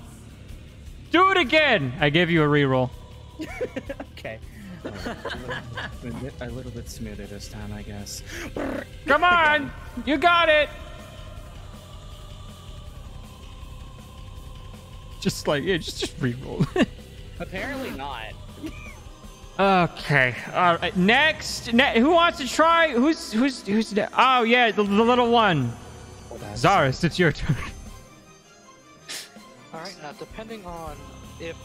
it again! I give you a reroll. Okay. A little bit smoother this time, I guess. Come on! You got it! Just reroll. Apparently not. Okay. All right. Next. Who wants to try? Who's oh yeah, the little one. Zaris, it's your turn. All right. Now, depending on if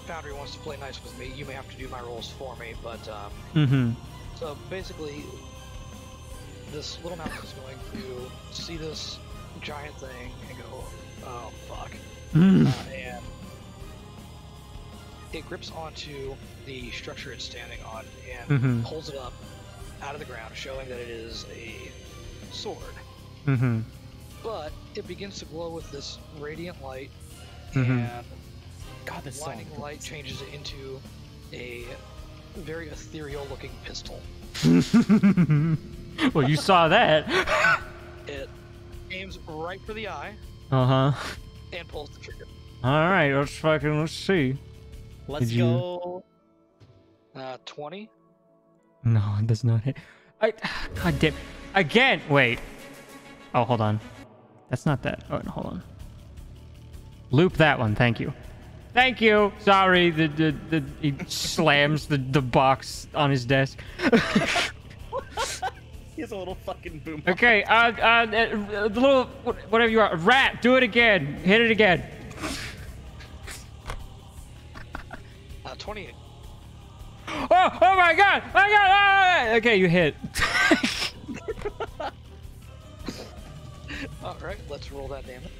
Foundry wants to play nice with me, you may have to do my rolls for me. But so basically, this little mouse is going to see this giant thing and go, "Oh fuck!" And it grips onto the structure it's standing on and pulls it up out of the ground, showing that it is a sword. But it begins to glow with this radiant light, and this blinding light changes it into a very ethereal-looking pistol. Well, you saw that. It aims right for the eye. And pulls the trigger. All right, let's see. Let's go. 20. No, it does not hit. God damn. Again. Wait. Oh, hold on. That's not that. Oh, no, hold on. Loop that one. Thank you. Thank you. Sorry. He slams the box on his desk. He has a little fucking boom. Okay. The little whatever you are. Rat. Do it again. Hit it again. 28. Oh my god! My god! Ah! Okay, you hit. All right, let's roll that damage.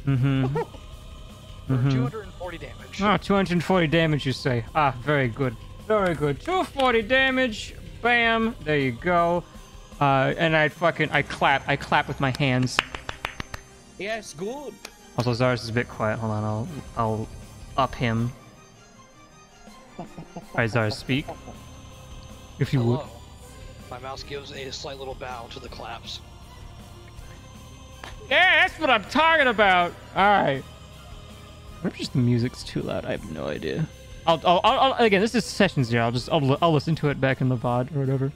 240 damage. Oh, 240 damage, you say? Ah, very good. Very good. 240 damage. Bam. There you go. And I clap with my hands. Yes, good. Also, Zaris is a bit quiet. Hold on, I'll up him. Alright, Zaris, speak. If you would. My mouse gives a slight little bow to the claps. Yeah, that's what I'm talking about. Alright. Maybe just the music's too loud. I have no idea. I'll again, this is session 0. I'll listen to it back in the VOD or whatever.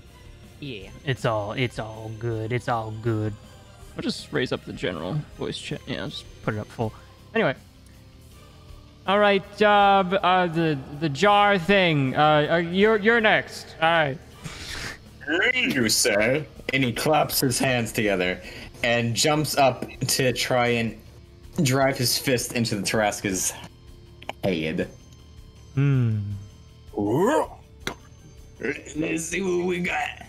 Yeah. It's all good. It's all good. I'll just raise up the general voice chat. Yeah, I'll just put it up full. Anyway. All right, the jar thing. You're next. All right. You, sir. And he claps his hands together and jumps up to try and drive his fist into the Tarrasca's head. Let's see what we got.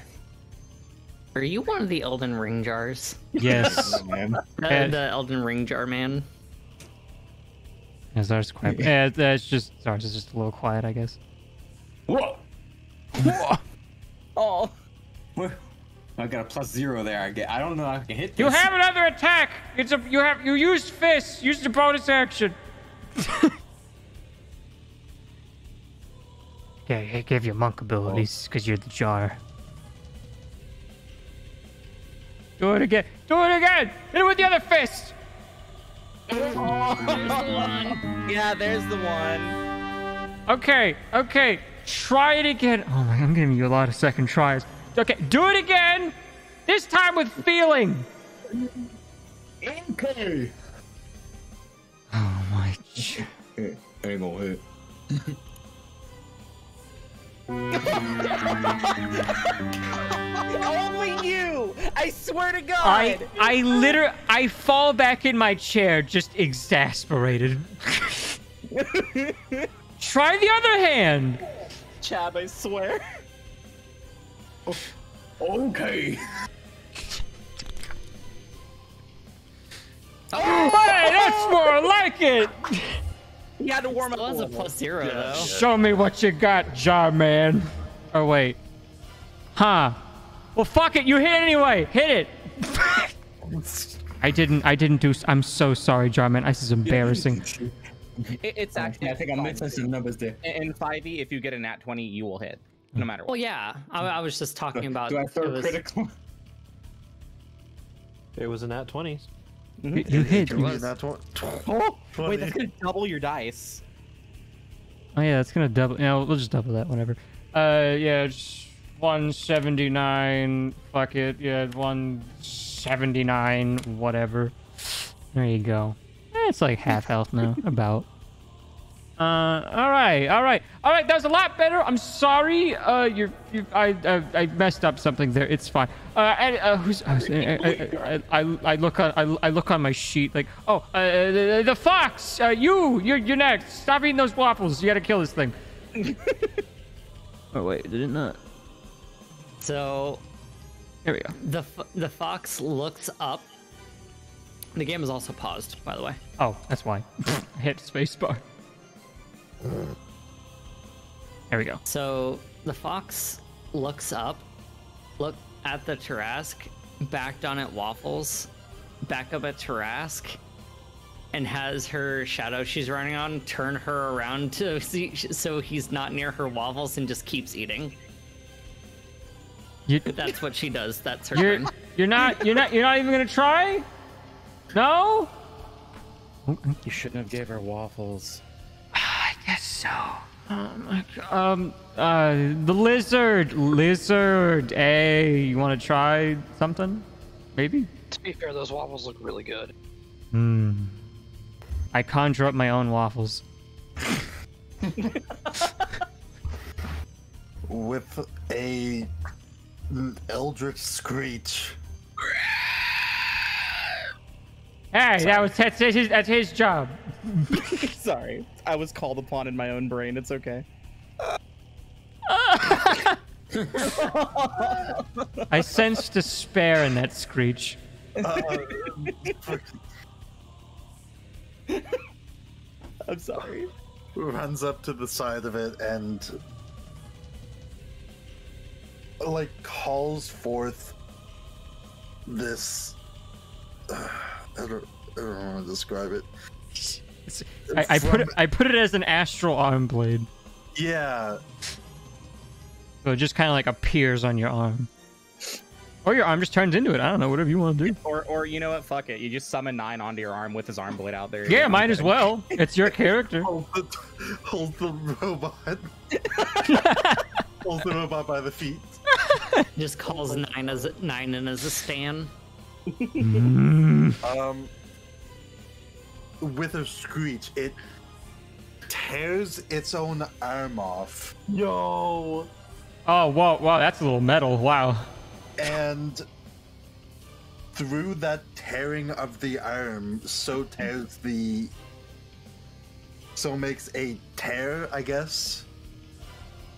Are you one of the Elden Ring jars? Yes. The Elden Ring jar man. Yeah, Zara's quiet. Yeah, Zara's just a little quiet, I guess. Whoa! Oh. I got a +0 there. I don't know how I can hit this. You have another attack. You used fists. Use the bonus action. Yeah, I gave you monk abilities because you're the jar. Do it again. Do it again. Hit it with the other fist. Yeah, there's the one. Okay. Try it again. Oh my, I'm giving you a lot of second tries. Okay, do it again. This time with feeling. Okay. Ain't gonna hit. Only you! I swear to God! I fall back in my chair, just exasperated. Try the other hand. Chab, I swear. Okay. Hey, that's more like it. He had to warm up. That was a +0 though. Show me what you got, Jar Man. Oh wait. Huh. Well, fuck it. You hit it anyway. Hit it. I didn't do. I'm so sorry, Jar Man. This is embarrassing. It's actually. I think I'm missing some numbers there. In 5e, if you get a nat 20, you will hit, no matter what. Well, yeah. I was just talking about. Do I throw critical? It was a nat 20s. You hit. Oh, wait, that's gonna double your dice. Oh yeah, it's gonna double. Yeah, we'll just double that. Whatever. Yeah, it's 179. Fuck it. Yeah, 179. Whatever. There you go. It's like half health now. About. All right. That was a lot better. I'm sorry. I messed up something there. It's fine. I look on my sheet like, oh, the fox. You're next. Stop eating those waffles. You gotta kill this thing. Oh wait, did it not? So, here we go. The fox looks up. The game is also paused, by the way. Oh, that's why. I hit spacebar. There we go. So the fox looks up, look at the Tarask, back down at Waffles, back up at Tarask, and has her shadow she's running on turn her around to see so he's not near her Waffles and just keeps eating. That's what she does. That's her turn. You're not even gonna try? No? You shouldn't have gave her waffles. I guess so. Oh my god. The lizard. Hey, you want to try something? Maybe. To be fair, those waffles look really good. I conjure up my own waffles. With a eldritch screech. Hey, that's his job. Sorry, I was called upon in my own brain. It's okay. I sense despair in that screech. I'm sorry. Runs up to the side of it and like calls forth this. I don't want to describe it. I put it as an astral arm blade. Yeah. So it just kind of like appears on your arm. Or your arm just turns into it. I don't know, whatever you want to do. Or you know what? Fuck it. You just summon 9 onto your arm with his arm blade out there. Yeah, mine as well. It's your character. Hold the robot. Holds the robot by the feet. Just calls 9 in as a stand. With a screech, it tears its own arm off. Yo. Oh, wow, that's a little metal. Wow. And through that tearing of the arm, so makes a tear, I guess,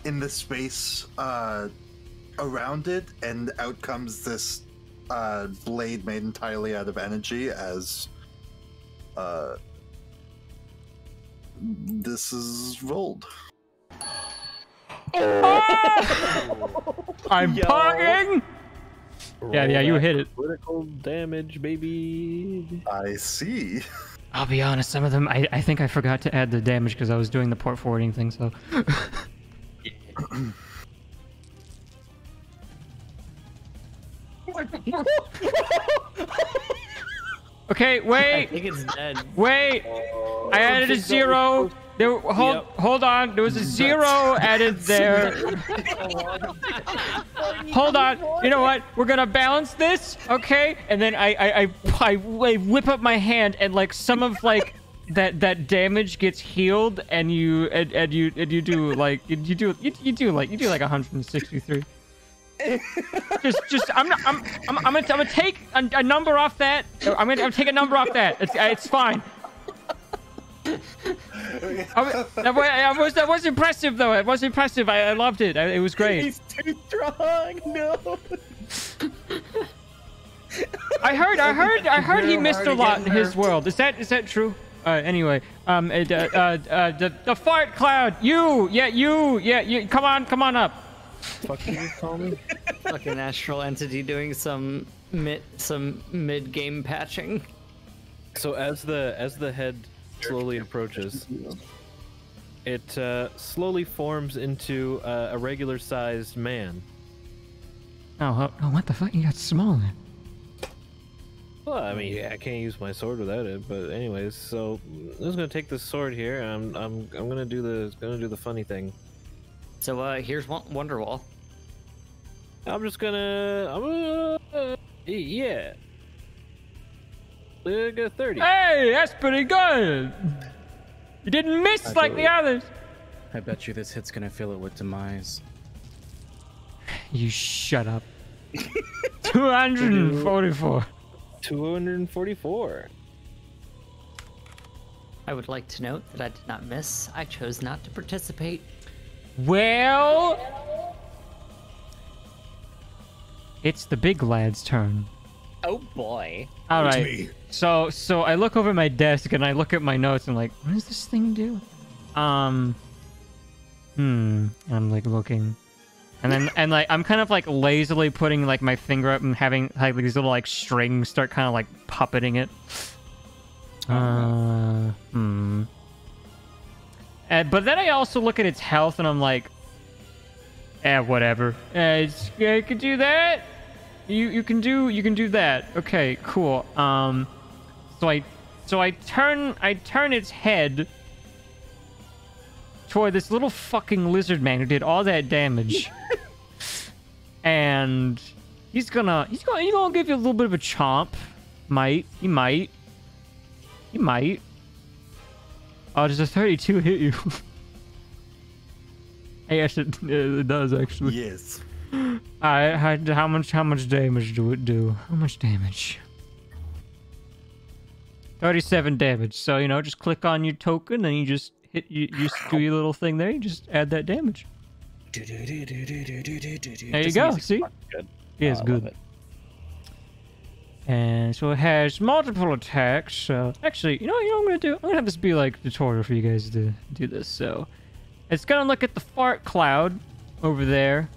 in the space around it, and out comes this blade made entirely out of energy as this is rolled. I'm pogging! Yeah, you hit it. Critical damage, baby. I see. I'll be honest, some of them, I think I forgot to add the damage because I was doing the port forwarding thing, so... Okay, wait! I think it's dead. Wait! I added a 0. Hold on. There was a 0 added there. Hold on. You know what? We're gonna balance this, okay? And then I whip up my hand and like some of like that damage gets healed, and you do like 163. I'm gonna take a number off that. I'm gonna take a number off that. It's fine. That was impressive though. It was impressive. I loved it. It was great. He's too strong. No. I heard he missed a lot in his world. Is that true? Anyway, the fart cloud. You. Come on up. Fuck you call me? Fucking astral entity doing some mid game patching. So as the head slowly approaches, it slowly forms into a regular sized man. Oh, what the fuck? You got smaller. Well, I mean, yeah, I can't use my sword without it. But anyways, so I'm just gonna take this sword here, and I'm gonna do the funny thing. So here's Wonderwall. Yeah. Look at 30. Hey, that's pretty good. You didn't miss like the others. I bet you this hit's gonna fill it with demise. You shut up. 244. 244. I would like to note that I did not miss. I chose not to participate. Well, it's the big lad's turn. Oh boy. All right. So I look over my desk and I look at my notes and like, what does this thing do? I'm like looking, and like I'm kind of like lazily putting like my finger up and having like these little like strings start kind of like puppeting it. But then I also look at its health and I'm like, whatever. I could do that. You can do that. Okay, cool. So I turn its head toward this little fucking lizard man who did all that damage. And he's gonna give you a little bit of a chomp. He might. Oh, does a 32 hit you? Yes, it does actually. Yes. How much damage do it do? How much damage? 37 damage. So, you know, just click on your token and you just you just do your little thing there. You just add that damage. There you go. See? Good. Yeah, it's good. And so it has multiple attacks. So actually, you know what I'm gonna do? I'm gonna have this be like a tutorial for you guys to do this. So it's gonna look at the fart cloud over there.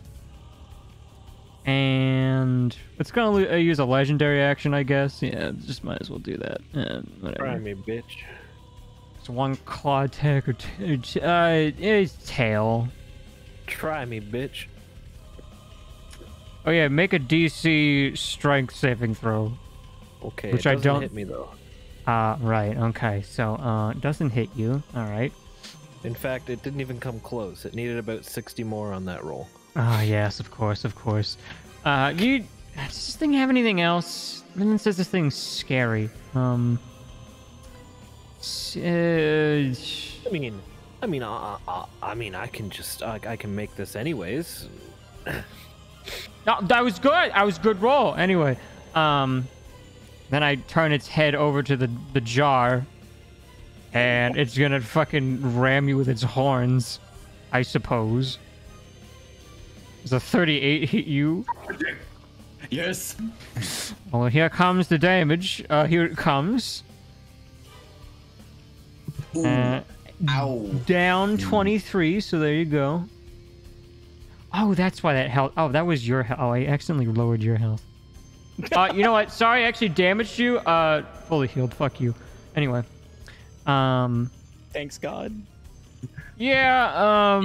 And it's gonna use a legendary action, I guess. Yeah, just might as well do that. Whatever. Try me, bitch. It's one claw attack or it's tail. Try me, bitch. Oh yeah, make a DC strength saving throw. Okay, which it I don't hit me though. Right. Okay, so it doesn't hit you. All right. In fact, it didn't even come close. It needed about 60 more on that roll. Ah, yes, of course. Does this thing have anything else? Everyone says this thing's scary. I mean, I can make this anyways. No, that was good. I was good roll. Anyway, then I turn its head over to the jar, and it's gonna fucking ram you with its horns, I suppose. Does a 38 hit you? Yes. Well, here comes the damage. Here it comes. Ow. Down 23, so there you go. Oh, that's why that health. Oh, that was your health. Oh, I accidentally lowered your health. You know what? Sorry, I actually damaged you. Fully healed. Fuck you. Anyway. Thanks, God. Yeah,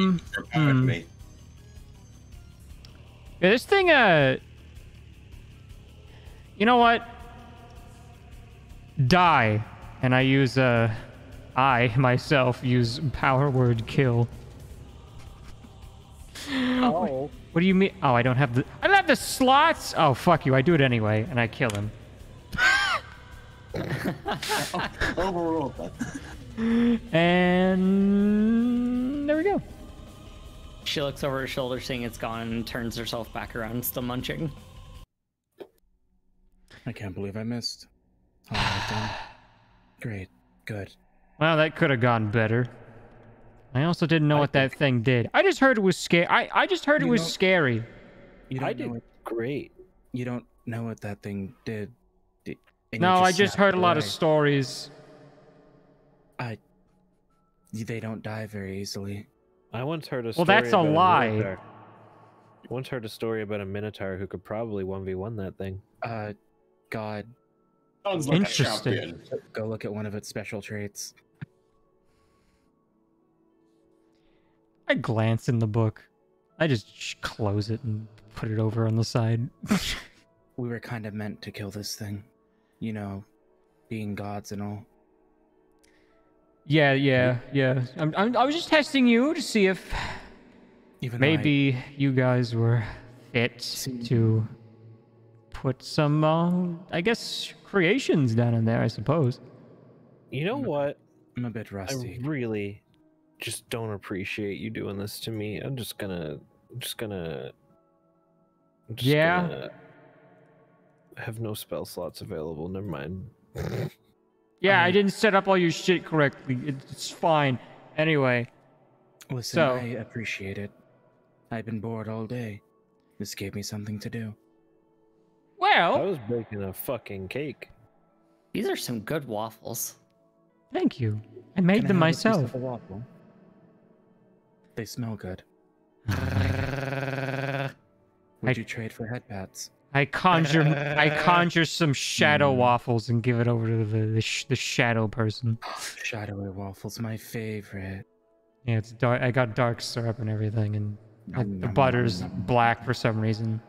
Yeah, this thing, you know what? Die. And I use, I, myself, use power word kill. Oh. What do you mean? Oh, I don't have the slots? Oh, fuck you. I do it anyway, and I kill him. Overruled that. And there we go. She looks over her shoulder, seeing it's gone, and turns herself back around, still munching. I can't believe I missed. All right, then. Great. Good. Well, that could have gone better. I also didn't know what that thing did. I just heard it was scary. I just heard it was scary. You don't know great. You don't know what that thing did. And No, you I just heard a lot of away. stories. They don't die very easily. I once heard a story. Well, that's a about lie. Minotaur. Once heard a story about a Minotaur who could probably 1v1 that thing. God. Sounds like Interesting. a champion. Go look at one of its special traits. I glance in the book. I just close it and put it over on the side. We were kind of meant to kill this thing. You know, being gods and all. Yeah. I was just testing you to see if Even maybe you guys were fit to put some, I guess, creations down in there, I suppose. You know what? I'm a bit rusty. I really just don't appreciate you doing this to me. I'm just gonna have no spell slots available. Never mind. Yeah, I didn't set up all your shit correctly. It's fine. Anyway. Listen, I appreciate it. I've been bored all day. This gave me something to do. Well, I was baking a fucking cake. These are some good waffles. Thank you. I made them myself. They smell good. Would you trade for head pats? I conjure some shadow waffles and give it over to the shadow person. Shadowy waffles, my favorite. Yeah, it's dark. I got dark syrup and everything, and the butter's black for some reason.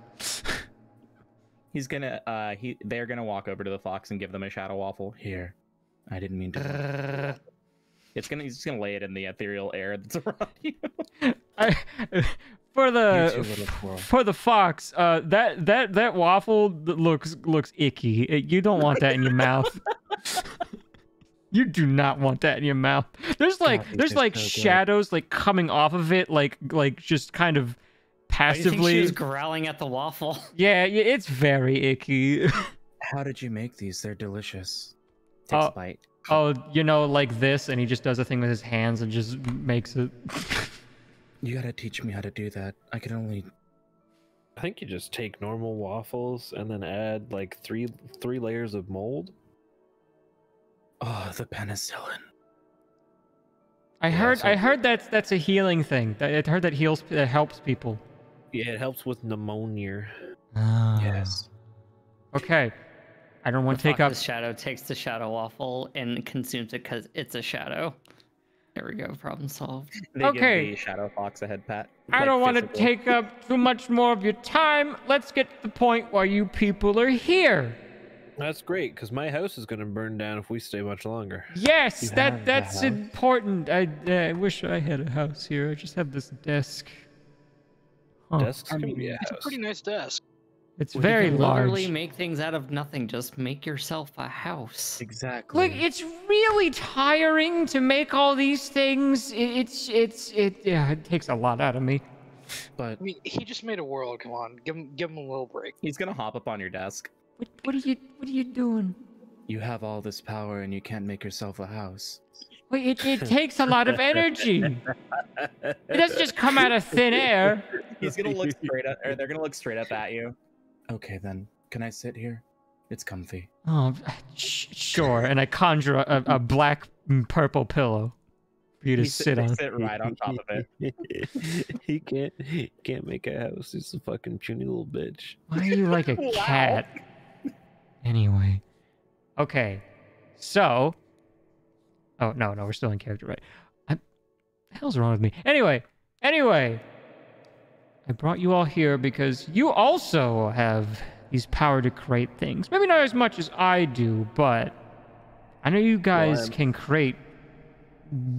He's gonna they're gonna walk over to the fox and give them a shadow waffle. Here, I didn't mean to. He's just gonna lay it in the ethereal air that's around you. For the fox, that waffle looks icky. You don't want that in your mouth. You do not want that in your mouth. There's like shadows like coming off of it, like just kind of passively. I think she was growling at the waffle. Yeah, it's very icky. How did you make these? They're delicious. Takes a bite. Oh, you know, like this, and he just does a thing with his hands and just makes it. You gotta teach me how to do that. I can only. I think you just take normal waffles and then add like three layers of mold. Oh, the penicillin. I heard that's a healing thing. I heard that helps people. Yeah, it helps with pneumonia. Yes. Okay. I don't want to take up. The shadow takes the shadow waffle and consumes it because it's a shadow. There we go. Problem solved. They Okay. give the shadow fox a head pat. I don't want to take up too much more of your time. Let's get to the point where you people are here. That's great, because my house is going to burn down if we stay much longer. Yes, that's important. I wish I had a house here. I just have this desk. Desks can be a It's a house. pretty nice desk. It's very you can large. literally make things out of nothing. Just make yourself a house. Exactly. Like, it's really tiring to make all these things. It takes a lot out of me. But I mean, he just made a world. Come on, give him a little break. He's gonna hop up on your desk. What are you doing? you have all this power and you can't make yourself a house. Wait, it takes a lot of energy. It doesn't just come out of thin air. He's gonna look straight up, or they're gonna look straight up at you. Okay then, can I sit here? It's comfy. Oh, sure. And I conjure a black purple pillow for you to sit on. Sit right on top of it. He can't make a house. He's a fucking puny little bitch. Why are you like a cat? Anyway. Okay. So. Oh, no, we're still in character, right? What the hell's wrong with me? Anyway. I brought you all here because you also have these power to create things. Maybe not as much as I do, but I know you guys can create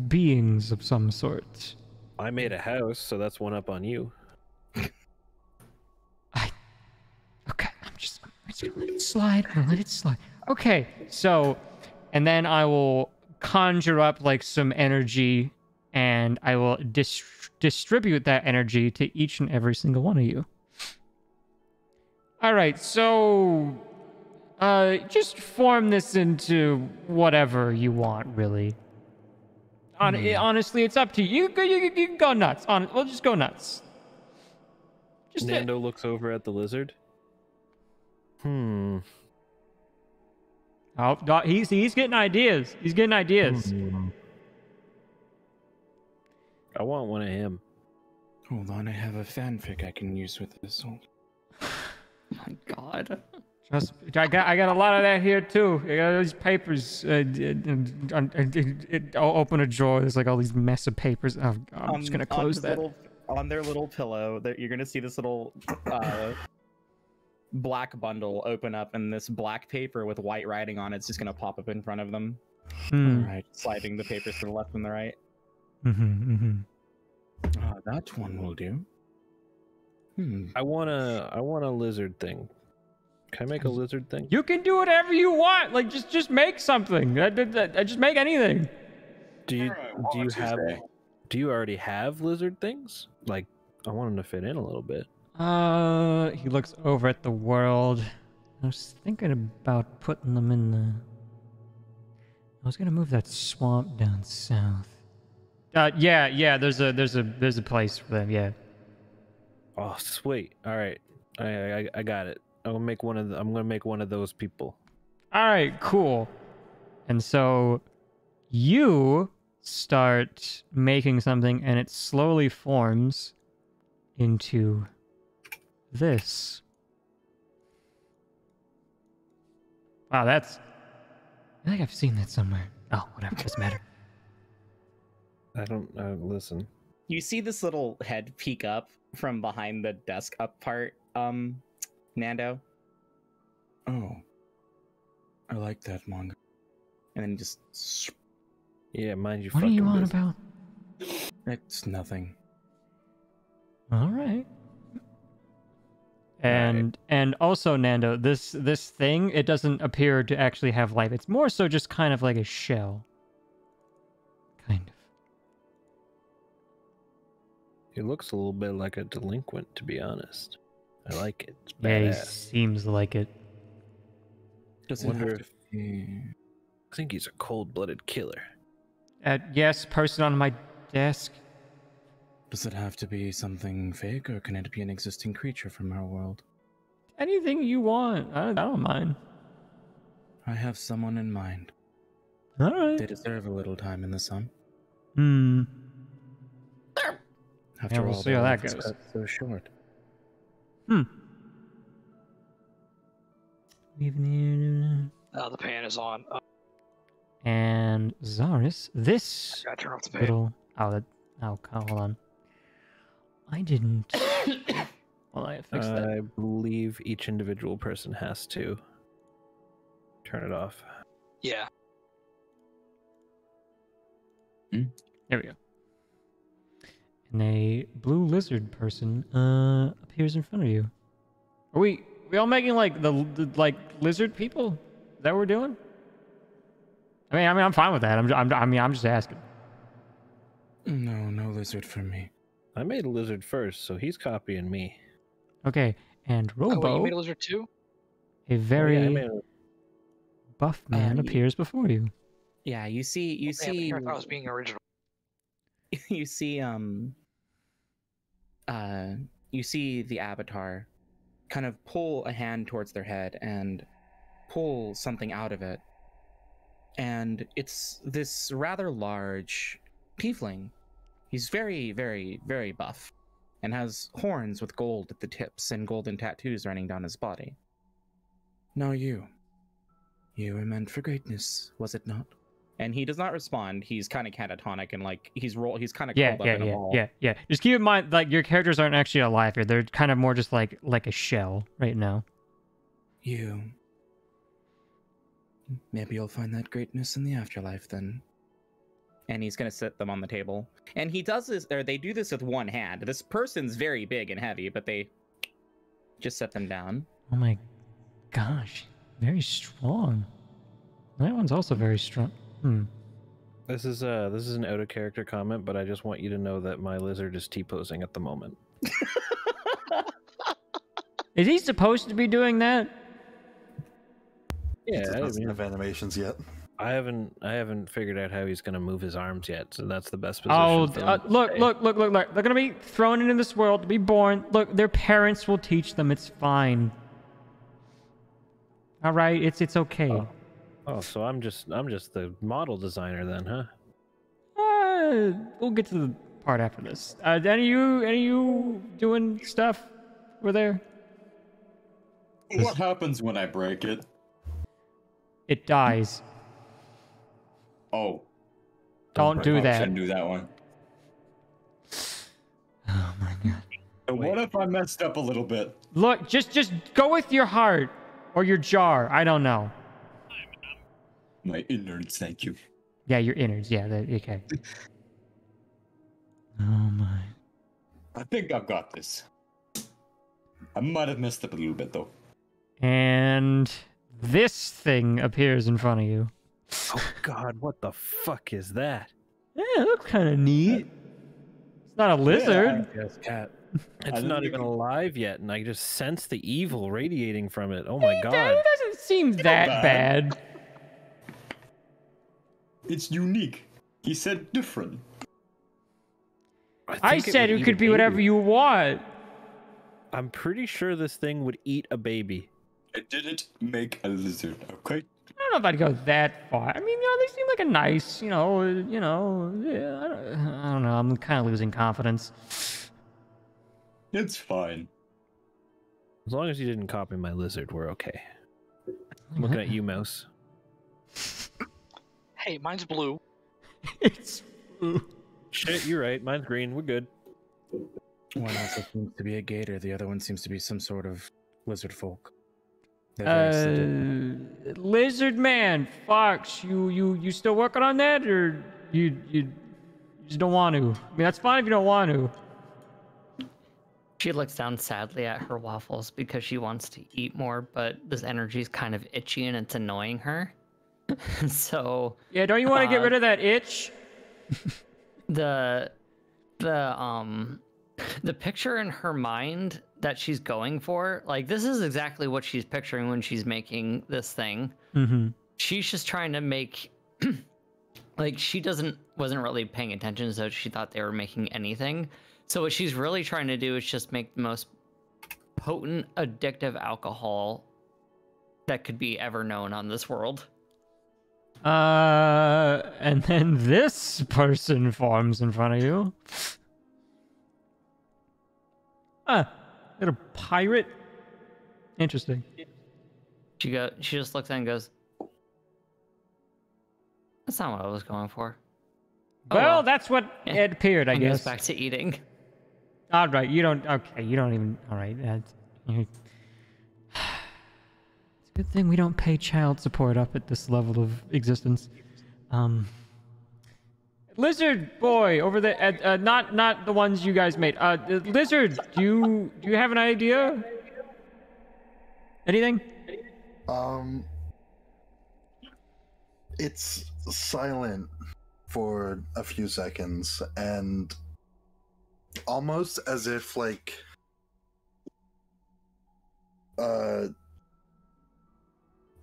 beings of some sort. I made a house, so that's one up on you. Okay, I'm just gonna let it slide. I'm gonna let it slide. Okay, so, and then I will conjure up like some energy, and I will distribute that energy to each and every single one of you. All right, so just form this into whatever you want, really. Honestly, it's up to you. You can go nuts. We'll just go nuts. Just Nando looks over at the lizard. Oh, he's getting ideas. He's getting ideas. I want one of him. Hold on, I have a fanfic I can use with this. Oh my god. Trust me, I got a lot of that here too. I got these papers. I'll open a drawer. There's like all these mess of papers. Oh, God, I'm just gonna close that. On their little pillow, you're gonna see this little black bundle open up, and this black paper with white writing on it's just gonna pop up in front of them. All right, sliding the papers to the left and the right. That one will do. I want a lizard thing. Can I make a lizard thing? You can do whatever you want. Like just make something. Just make anything. Do you already have lizard things? Like, I want them to fit in a little bit. He looks over at the world. I was thinking about putting them in the. I was gonna move that swamp down south. Yeah. There's a place for them. Yeah. Oh, sweet. All right, I got it. I'm gonna make one of those people. All right, cool. And so you start making something, and it slowly forms into this. Wow, I think I've seen that somewhere. Oh, whatever, doesn't matter. I don't listen. You see this little head peek up from behind the desk up part, Nando. Oh, I like that manga. And then just. Yeah, mind you. What are you on about? It's nothing. All right. And also, Nando, this thing, it doesn't appear to actually have life. It's more so just kind of like a shell. Kind of. He looks a little bit like a delinquent, to be honest. I like it. It's Yeah, he badass. seems like it. Does Wonder it have to be... I think he's a cold-blooded killer. Yes, person on my desk. Does it have to be something fake, or can it be an existing creature from our world? Anything you want. I don't mind. I have someone in mind. All right. They deserve a little time in the sun. After we'll see how that goes. So short. The pan is on. And Zaris, this I gotta turn off the pan. little... hold on. I didn't... Well, I fixed that. I believe each individual person has to turn it off. Yeah. There we go. And a blue lizard person appears in front of you. Are we all making like the like lizard people? Is that what we're doing? I mean, I'm fine with that. I'm just asking. No lizard for me. I made a lizard first, so he's copying me. Okay, and Oh, wait, you Robo, made a lizard too? a very I buff man appears before you. Yeah, you see. I thought I was being original. You see the avatar kind of pull a hand towards their head and pull something out of it, and it's this rather large tiefling. He's very, very, very buff and has horns with gold at the tips and golden tattoos running down his body. Now you were meant for greatness, was it not? And he does not respond. He's kind of catatonic and like he's kind of Yeah. curled up in a ball. Yeah. Just keep in mind, like your characters aren't actually alive here. They're kind of more just like a shell right now. Maybe you'll find that greatness in the afterlife then. And he's gonna sit them on the table. And he does this, or they do this with one hand. This person's very big and heavy, but they just set them down. Oh my gosh, very strong. That one's also very strong. This is an out of character comment, but I just want you to know that my lizard is T-posing at the moment. Is he supposed to be doing that? Yeah, He doesn't have animations yet. I haven't figured out how he's gonna move his arms yet, so that's the best position. Oh, for him to look! stay. They're gonna be thrown into this world to be born. Look, their parents will teach them. It's fine. All right, it's okay. Oh, so I'm just the model designer then, huh? We'll get to the part after this. Any of you doing stuff over there? What happens when I break it? It dies. Oh. Don't do that. Shouldn't do that one. Oh my god. And what if I messed up a little bit? Look, just go with your heart or your jar. I don't know. My innards, thank you. Yeah, your innards. Yeah, okay. Oh my. I think I've got this. I might have messed up a little bit though. And this thing appears in front of you. Oh God, what the fuck is that? Yeah, it looks kind of neat. It's not a lizard. Yes, cat. It's not even alive yet, and I just sense the evil radiating from it. Oh my God. It doesn't seem that bad. It's unique. He said different. I said it could be whatever you want. I'm pretty sure this thing would eat a baby. I didn't make a lizard, okay? I don't know if I'd go that far. I mean, they seem like a nice, yeah, I don't know. I'm kind of losing confidence. It's fine. As long as you didn't copy my lizard, we're okay. I'm looking at you, mouse. Hey, mine's blue. It's blue. Shit, you're right. Mine's green. We're good. One also seems to be a gator. The other one seems to be some sort of lizard folk. Lizard man, Fox, you still working on that, or you just don't want to? I mean, that's fine if you don't want to. She looks down sadly at her waffles because she wants to eat more, but this energy's kind of itchy and it's annoying her. So yeah, don't you want to get rid of that itch? The picture in her mind that she's going for, like, this is exactly what she's picturing when she's making this thing. Mm-hmm. She's just trying to make like, she wasn't really paying attention, so she thought they were making anything. So what she's really trying to do is just make the most potent addictive alcohol that could be ever known on this world. And then this person forms in front of you. Little pirate. Interesting. She just looks at it and goes, "That's not what I was going for." Well, that's what it appeared, I guess. Goes back to eating. All right, you don't. Okay, you don't even. All right, it's a good thing we don't pay child support up at this level of existence. Lizard boy over there, not the ones you guys made. Lizard, do you have an idea? Anything? It's silent for a few seconds, and almost as if like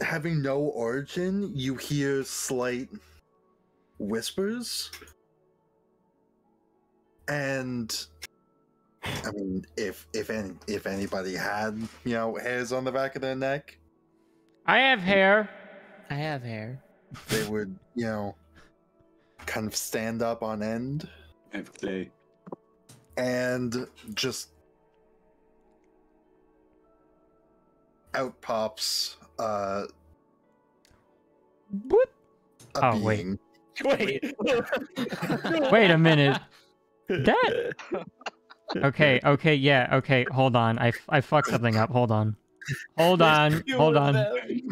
having no origin, you hear slight whispers. And I mean, if anybody had, hairs on the back of their neck, I have hair. I have hair. They would, kind of stand up on end. Okay. And just out pops What? a Oh, wait. being. Wait. Wait a minute. That. Okay. Yeah. Okay. Hold on. I fucked something up. Hold on. Hold on.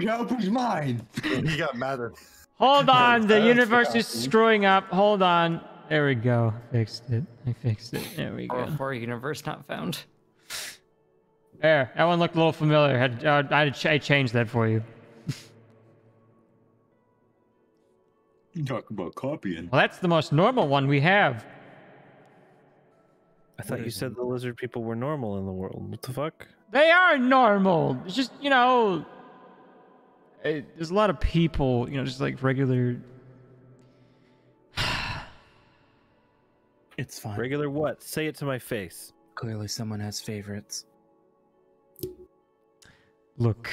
Help is mine. He got mad at. Hold on. The universe is screwing up. Hold on. There we go. I fixed it. There we go. For a universe not found. There. That one looked a little familiar. I changed that for you. You talk about copying. Well, that's the most normal one we have. I thought you said the lizard people were normal in the world. What the fuck? They are normal. It's just, there's a lot of people, just like regular. It's fine. Regular what? Say it to my face. Clearly, someone has favorites. Look.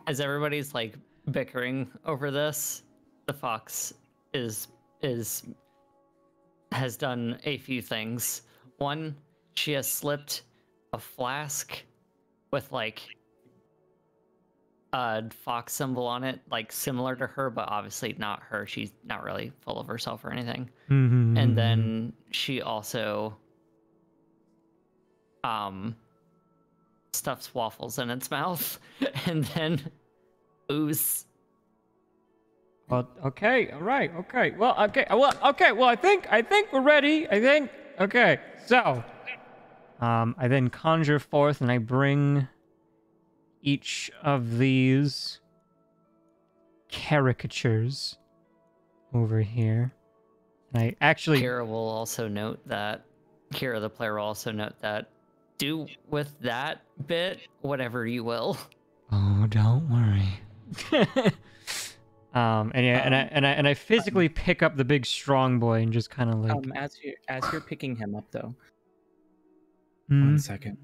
As everybody's like bickering over this, the fox has done a few things. One, she has slipped a flask with like a fox symbol on it, like similar to her, but obviously not her. She's not really full of herself or anything. Mm-hmm. And then she also stuffs waffles in its mouth and then ooze. Well, okay, all right, okay. Well, I think we're ready. Okay. So, I then conjure forth and I bring each of these caricatures over here. And I actually... Kira will also note that, Kira the player will also note that, do with that bit whatever you will. Oh, don't worry. And I physically pick up the big strong boy and just kind of like... As you're picking him up, though. Hmm? 1 second.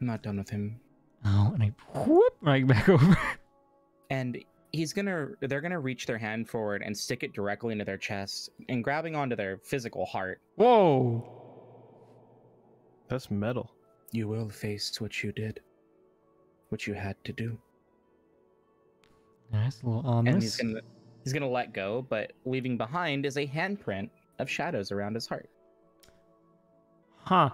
I'm not done with him. Oh, and I whoop right back over. And they're gonna reach their hand forward and stick it directly into their chest and grabbing onto their physical heart. Whoa. That's metal. You will face what you did. What you had to do. That's a little ominous. And he's gonna let go, but leaving behind is a handprint of shadows around his heart. Huh.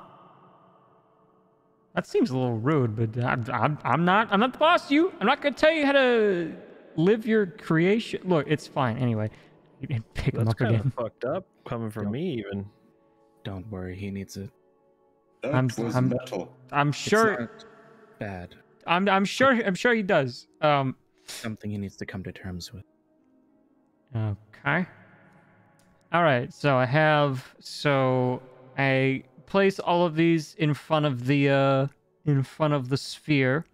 That seems a little rude, but I'm not the boss. I'm not gonna tell you how to live your creation. Look, it's fine. Anyway, you can pick him up That's kind again. of fucked up coming from me, even. Don't worry, he needs it. That was metal. I'm sure. It's not bad. I'm sure he does. Something he needs to come to terms with. Okay. All right. So I place all of these in front of the sphere,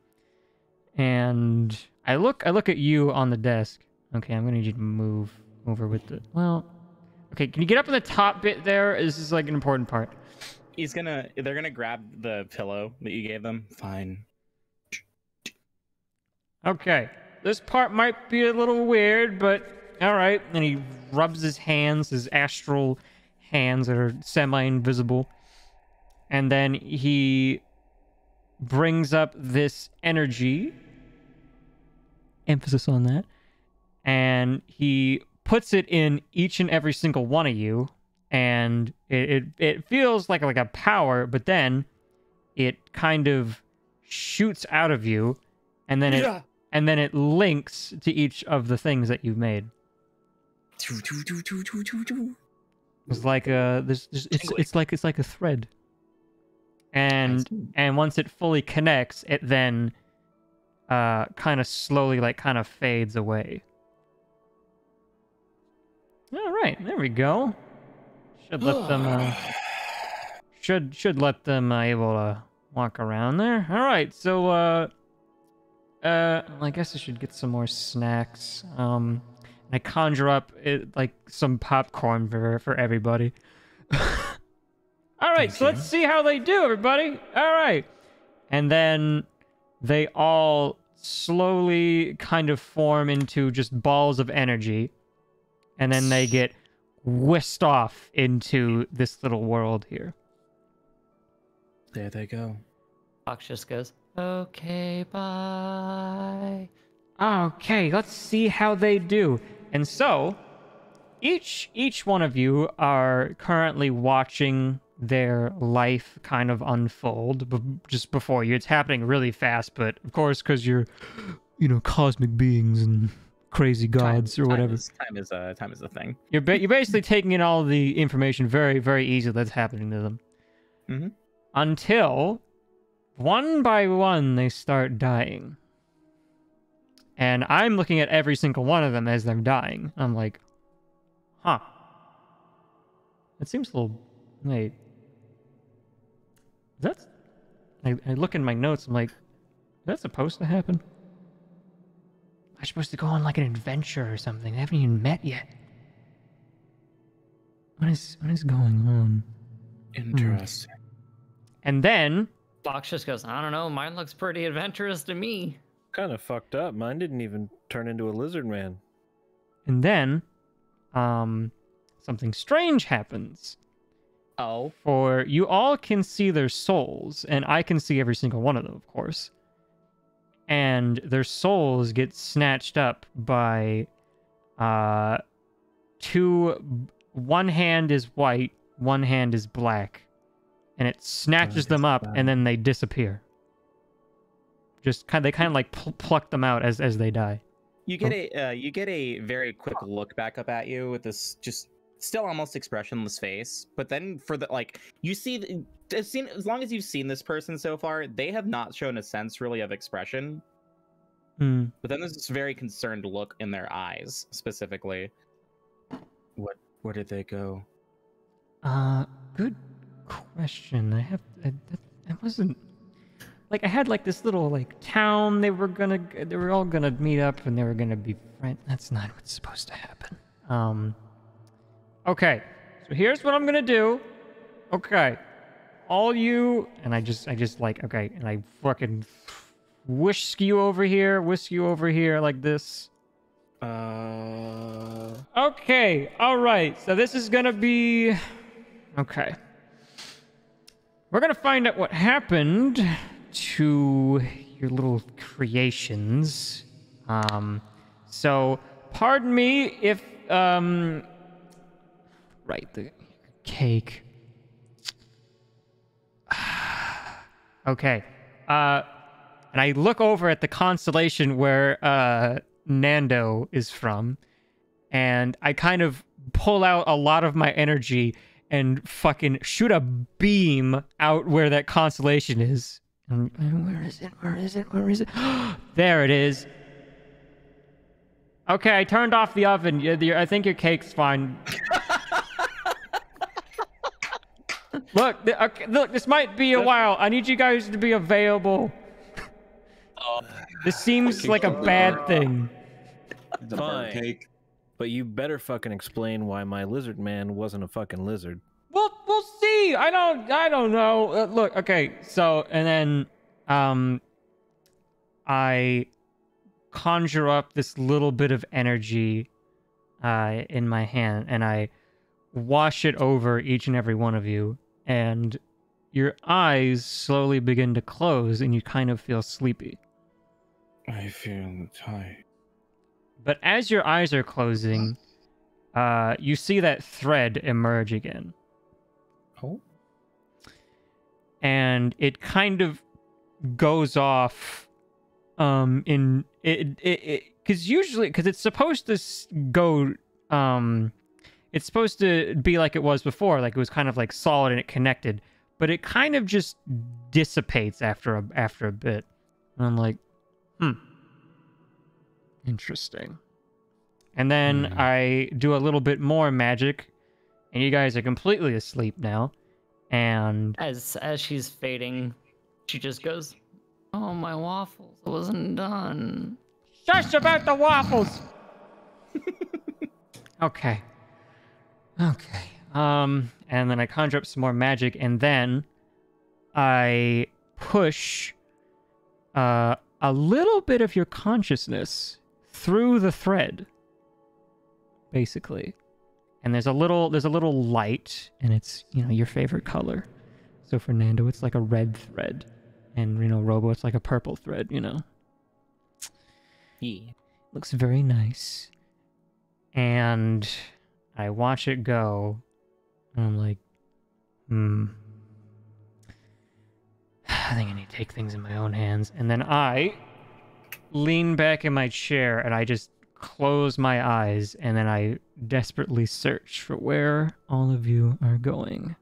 and I look at you on the desk. Okay, I'm gonna need you to move over with the. Well, okay. Can you get up in the top bit there? This is like an important part. They're gonna grab the pillow that you gave them. Fine. Okay. This part might be a little weird, but all right. And he rubs his hands, his astral hands that are semi-invisible. And then he brings up this energy. Emphasis on that. And he puts it in each and every single one of you. And it feels like a power, but then it kind of shoots out of you. And then it links to each of the things that you've made. It's like it's like a thread. And once it fully connects, it then kind of slowly kind of fades away. All right, there we go. Should let them should let them able to walk around there. All right, so I guess I should get some more snacks. I conjure up some popcorn for everybody. All right, so let's see how they do, everybody. All right. And then they all slowly kind of form into just balls of energy. And then they get whisked off into this little world here. There they go. Fox just goes, okay, bye. Okay, let's see how they do. And so, each one of you are currently watching their life kind of unfold just before you. It's happening really fast, but of course, because you're, cosmic beings and crazy gods or whatever. Time is a thing. You're basically taking in all the information very, very easily that's happening to them. Mm-hmm. Until, one by one, they start dying. And I'm looking at every single one of them as they're dying. I'm like, huh. That seems a little... Wait. That's... I look in my notes, I'm like, is that supposed to happen? Am I supposed to go on like an adventure or something? I haven't even met yet. What is going on? Interesting. And then... Fox just goes, I don't know, mine looks pretty adventurous to me. Kind of fucked up. Mine didn't even turn into a lizard man. And then, something strange happens. Oh. For you all can see their souls, and I can see every single one of them, of course. And their souls get snatched up by one hand is white, one hand is black, and it snatches them up, and then they disappear. They kind of like pluck them out as they die. You get a very quick look back up at you with this just still almost expressionless face, but then for the you see as long as you've seen this person so far, they have not shown a sense really of expression. But then there's this very concerned look in their eyes specifically. Where did they go? Good question. I wasn't like, I had like this little like town they were all gonna meet up and they were gonna be friends. That's not what's supposed to happen. Okay, so here's what I'm gonna do. Okay, all you, and I just like, okay, and I fucking whisk you over here like this. Okay, alright, so this is gonna be... Okay. We're gonna find out what happened to your little creations. So, pardon me if, right, the cake. Okay, and I look over at the constellation where, Nando is from, and I kind of pull out a lot of my energy and fucking shoot a beam out where that constellation is. And where is it? There it is. Okay, I turned off the oven. I think your cake's fine. Look, this might be a while. I need you guys to be available. This seems like a bad thing. Fine. Cake. But you better fucking explain why my lizard man wasn't a fucking lizard. We'll see. I don't know. Look, okay. So, and then, I conjure up this little bit of energy, in my hand, and I wash it over each and every one of you, and your eyes slowly begin to close, and you kind of feel sleepy. I feel tired. But as your eyes are closing, you see that thread emerge again. Oh. And it kind of goes off, because it's supposed to go, it's supposed to be like it was before, like it was kind of like solid and it connected, but it kind of just dissipates after a bit. And I'm like, interesting. And then I do a little bit more magic, and you guys are completely asleep now. And as she's fading, she just goes, "Oh, my waffles! I wasn't done." Shush about the waffles. Okay. And then I conjure up some more magic, and then I push a little bit of your consciousness through the thread, basically. And there's a little light, and it's, your favorite color. So for Nando, it's like a red thread, and Robo, it's like a purple thread. Yeah. Looks very nice. And I watch it go, and I'm like, I think I need to take things in my own hands. And then I lean back in my chair, and I just close my eyes, and then I desperately search for where all of you are going.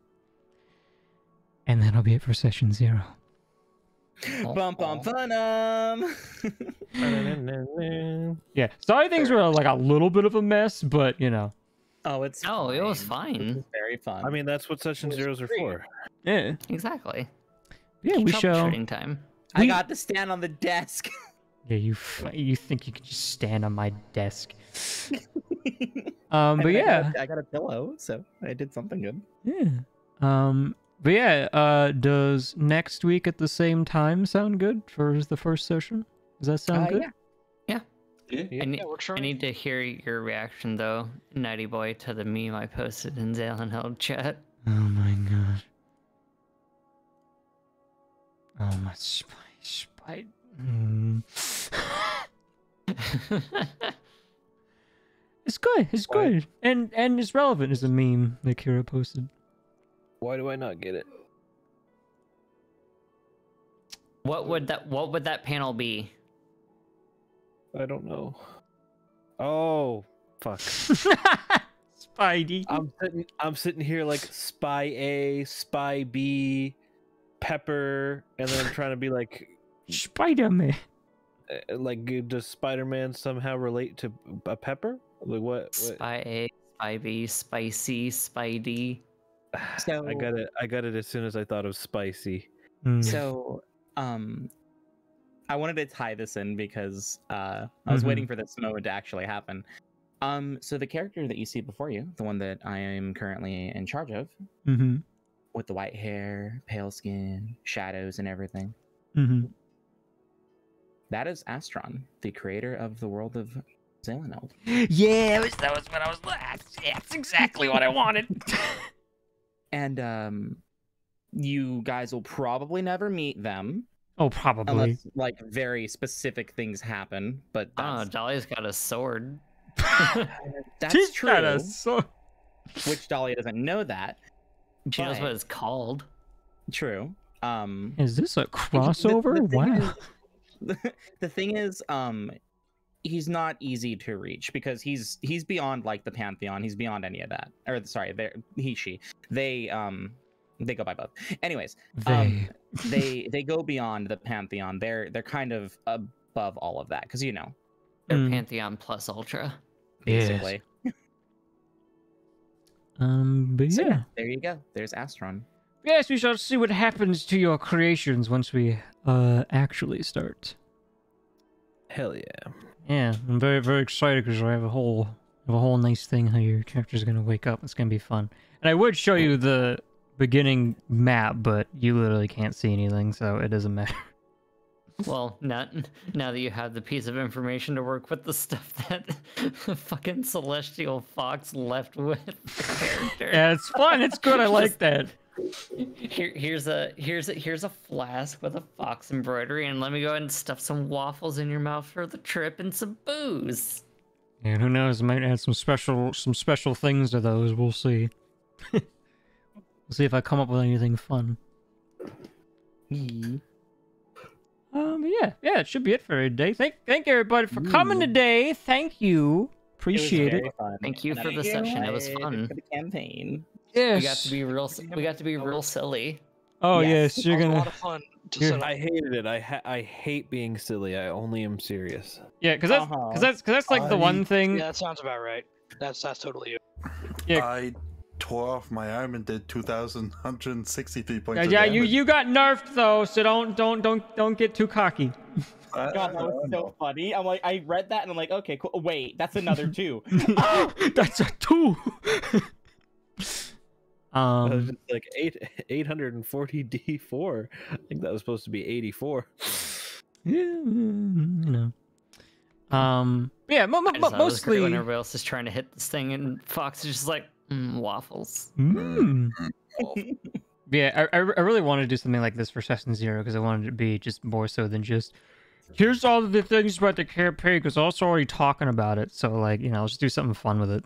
And that'll be it for session 0. Bum bum Yeah, sorry things were like a little bit of a mess, but you know. Oh, it's No, it was This fine. is very fun. I mean, that's what session zeros are for. Yeah. Exactly. Yeah, we show. Troubleshooting time. I got to stand on the desk. Yeah, you think you can just stand on my desk? I But mean, yeah, I got a pillow, so I did something good. yeah. But yeah, does next week at the same time sound good for the first session? Does that sound good? Yeah. I need to hear your reaction though, Nighty Boy, to the meme I posted in Zalenheld chat. Oh my god. Oh my spy. It's good. It's good, and it's relevant as a meme that Kira posted. Why do I not get it? What would that panel be? I don't know. Oh, fuck. Spidey. I'm sitting here like Spy A, Spy B, Pepper, and then I'm trying to be like Spider-Man. Like, does Spider-Man somehow relate to a pepper? Like what? Spy A, Spy B, Spicy, Spidey. So I got it as soon as I thought of spicy. So, I wanted to tie this in because I was waiting for this moment to actually happen. So the character that you see before you, the one that I am currently in charge of, with the white hair, pale skin, shadows, and everything, that is Astron, the creator of the world of Zaleneld. Yeah, that was what I was. That's exactly what I wanted. And you guys will probably never meet them. Oh, probably. Unless, like, very specific things happen, but that's... Oh, Dahlia's got a sword. That's She's true. got a sword. Which Dahlia doesn't know that. She knows what it's called. True. Is this a crossover? Wow. The thing is, he's not easy to reach because he's beyond like the Pantheon. He's beyond any of that. Or sorry, she. They go by both. Anyways, they go beyond the Pantheon. They're kind of above all of that because you know they're Pantheon plus Ultra, basically. Yes. But So, yeah, there you go. There's Astron. Yes, we shall see what happens to your creations once we actually start. Hell yeah. Yeah, I'm very, very excited because I have a whole nice thing how your character's gonna wake up. It's gonna be fun. And I would show you the beginning map, but you literally can't see anything, so it doesn't matter. Well, now that you have the piece of information to work with the stuff that fucking Celestial Fox left with the character. Yeah, it's fun. It's good. I like that. Here's a flask with a fox embroidery, and let me go ahead and stuff some waffles in your mouth for the trip and some booze. And who knows? Might add some special things to those. We'll see. We'll see if I come up with anything fun. Yeah, it should be it for today. Thank everybody for coming today. Thank you. Appreciate it. Thank you for the session. It was fun. For the campaign. Yes. We got to be real silly. Oh yes, you're That was gonna. a lot of fun. I hated it. I hate being silly. I only am serious. Yeah, because that's like the one thing. Yeah, that sounds about right. That's totally you. Yeah. I tore off my arm and did 2,163 points. Yeah, of damage. you got nerfed though, so don't get too cocky. God, that was so funny. I'm like, I read that and I'm like, okay, cool. Wait, that's another 2. That's a 2. That was just like 840 D4. I think that was supposed to be 84. Yeah, you know. Yeah, I just thought it was mostly great when everybody else is trying to hit this thing, and Fox is just like waffles. Yeah, I really wanted to do something like this for Session 0 because I wanted it to be just more so than just here's all of the things about the campaign because I was already talking about it. So like, you know, let's do something fun with it.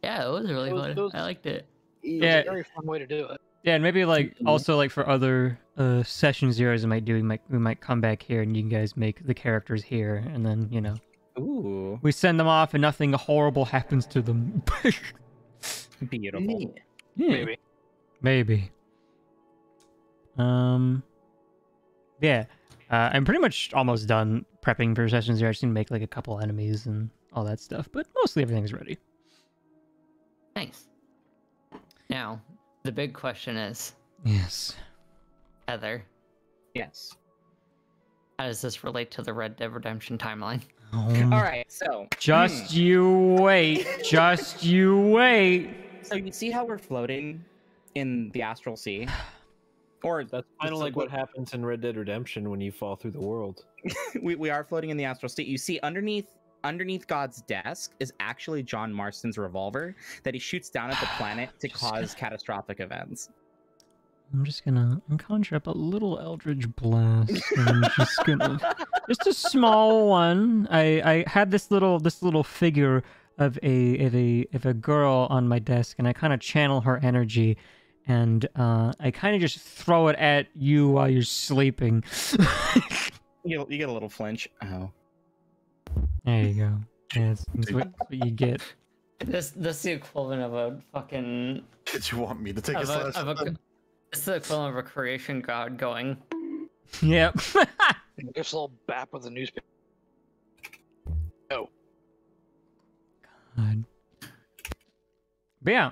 Yeah, it was really fun. I liked it. Yeah, It was a very fun way to do it. Yeah, and maybe like also like for other Session Zeros we might come back here and you guys make the characters here and then, you know. Ooh. We send them off and nothing horrible happens to them. Beautiful. Yeah. Maybe. But Yeah. I'm pretty much almost done prepping for sessions here. I just need to make like a couple enemies and all that stuff, but mostly everything's ready. Nice. Now, the big question is, Yes. Heather, Yes. how does this relate to the Red Dead Redemption timeline? All right, so Just you wait. Just you wait. so you see how we're floating in the astral sea, or That's kind of like what happens in Red Dead Redemption when you fall through the world. we are floating in the astral sea. You see underneath God's desk is actually John Marston's revolver that he shoots down at the planet to cause catastrophic events. I'm just gonna conjure up a little Eldritch Blast. And I'm just gonna, just a small one. I had this little figure of a girl on my desk, and I kind of channel her energy, and I kind of just throw it at you while you're sleeping. You get a little flinch. Oh, there you go. Yeah, that's what you get. This is the equivalent of a fucking. Did you want me to take a slash? It's the equivalent of a creation god going. Yep. Just a little bap with the newspaper. Oh. God. But yeah,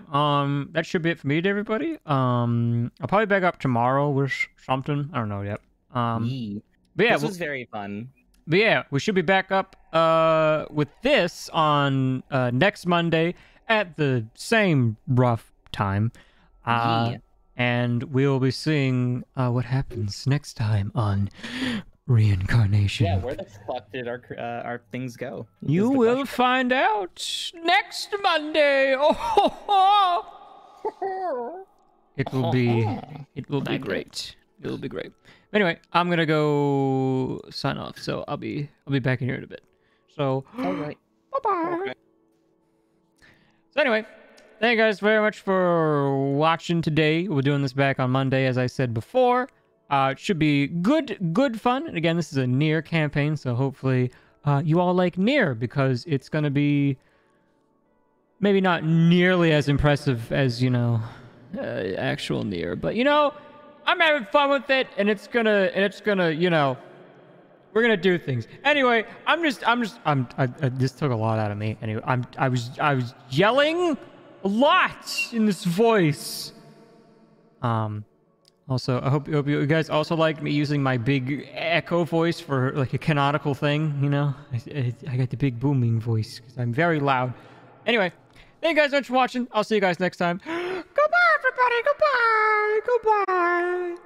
that should be it for me, to everybody. I'll probably back up tomorrow with something. I don't know yet. But yeah, this was very fun. But yeah, we should be back up with this on next Monday at the same rough time. And we'll be seeing what happens next time on Reincarnation. Yeah, where the fuck did our things go? You will find out next Monday. Oh, it will be great. It will be great. Anyway, I'm gonna go sign off. So I'll be back in here in a bit. So all right. Bye-bye. Okay. So anyway, thank you guys very much for watching today. We're doing this back on Monday, as I said before. It should be good fun. And again, this is a NieR campaign, so hopefully you all like NieR, because it's going to be maybe not nearly as impressive as, actual NieR. But, I'm having fun with it, and it's gonna, we're gonna do things. Anyway, this took a lot out of me. Anyway, I was yelling a lot in this voice. Also, I hope you guys also liked me using my big echo voice for like a canonical thing. I got the big booming voice because I'm very loud. Anyway, thank you guys so much for watching. I'll see you guys next time. Goodbye, everybody. Goodbye. Goodbye.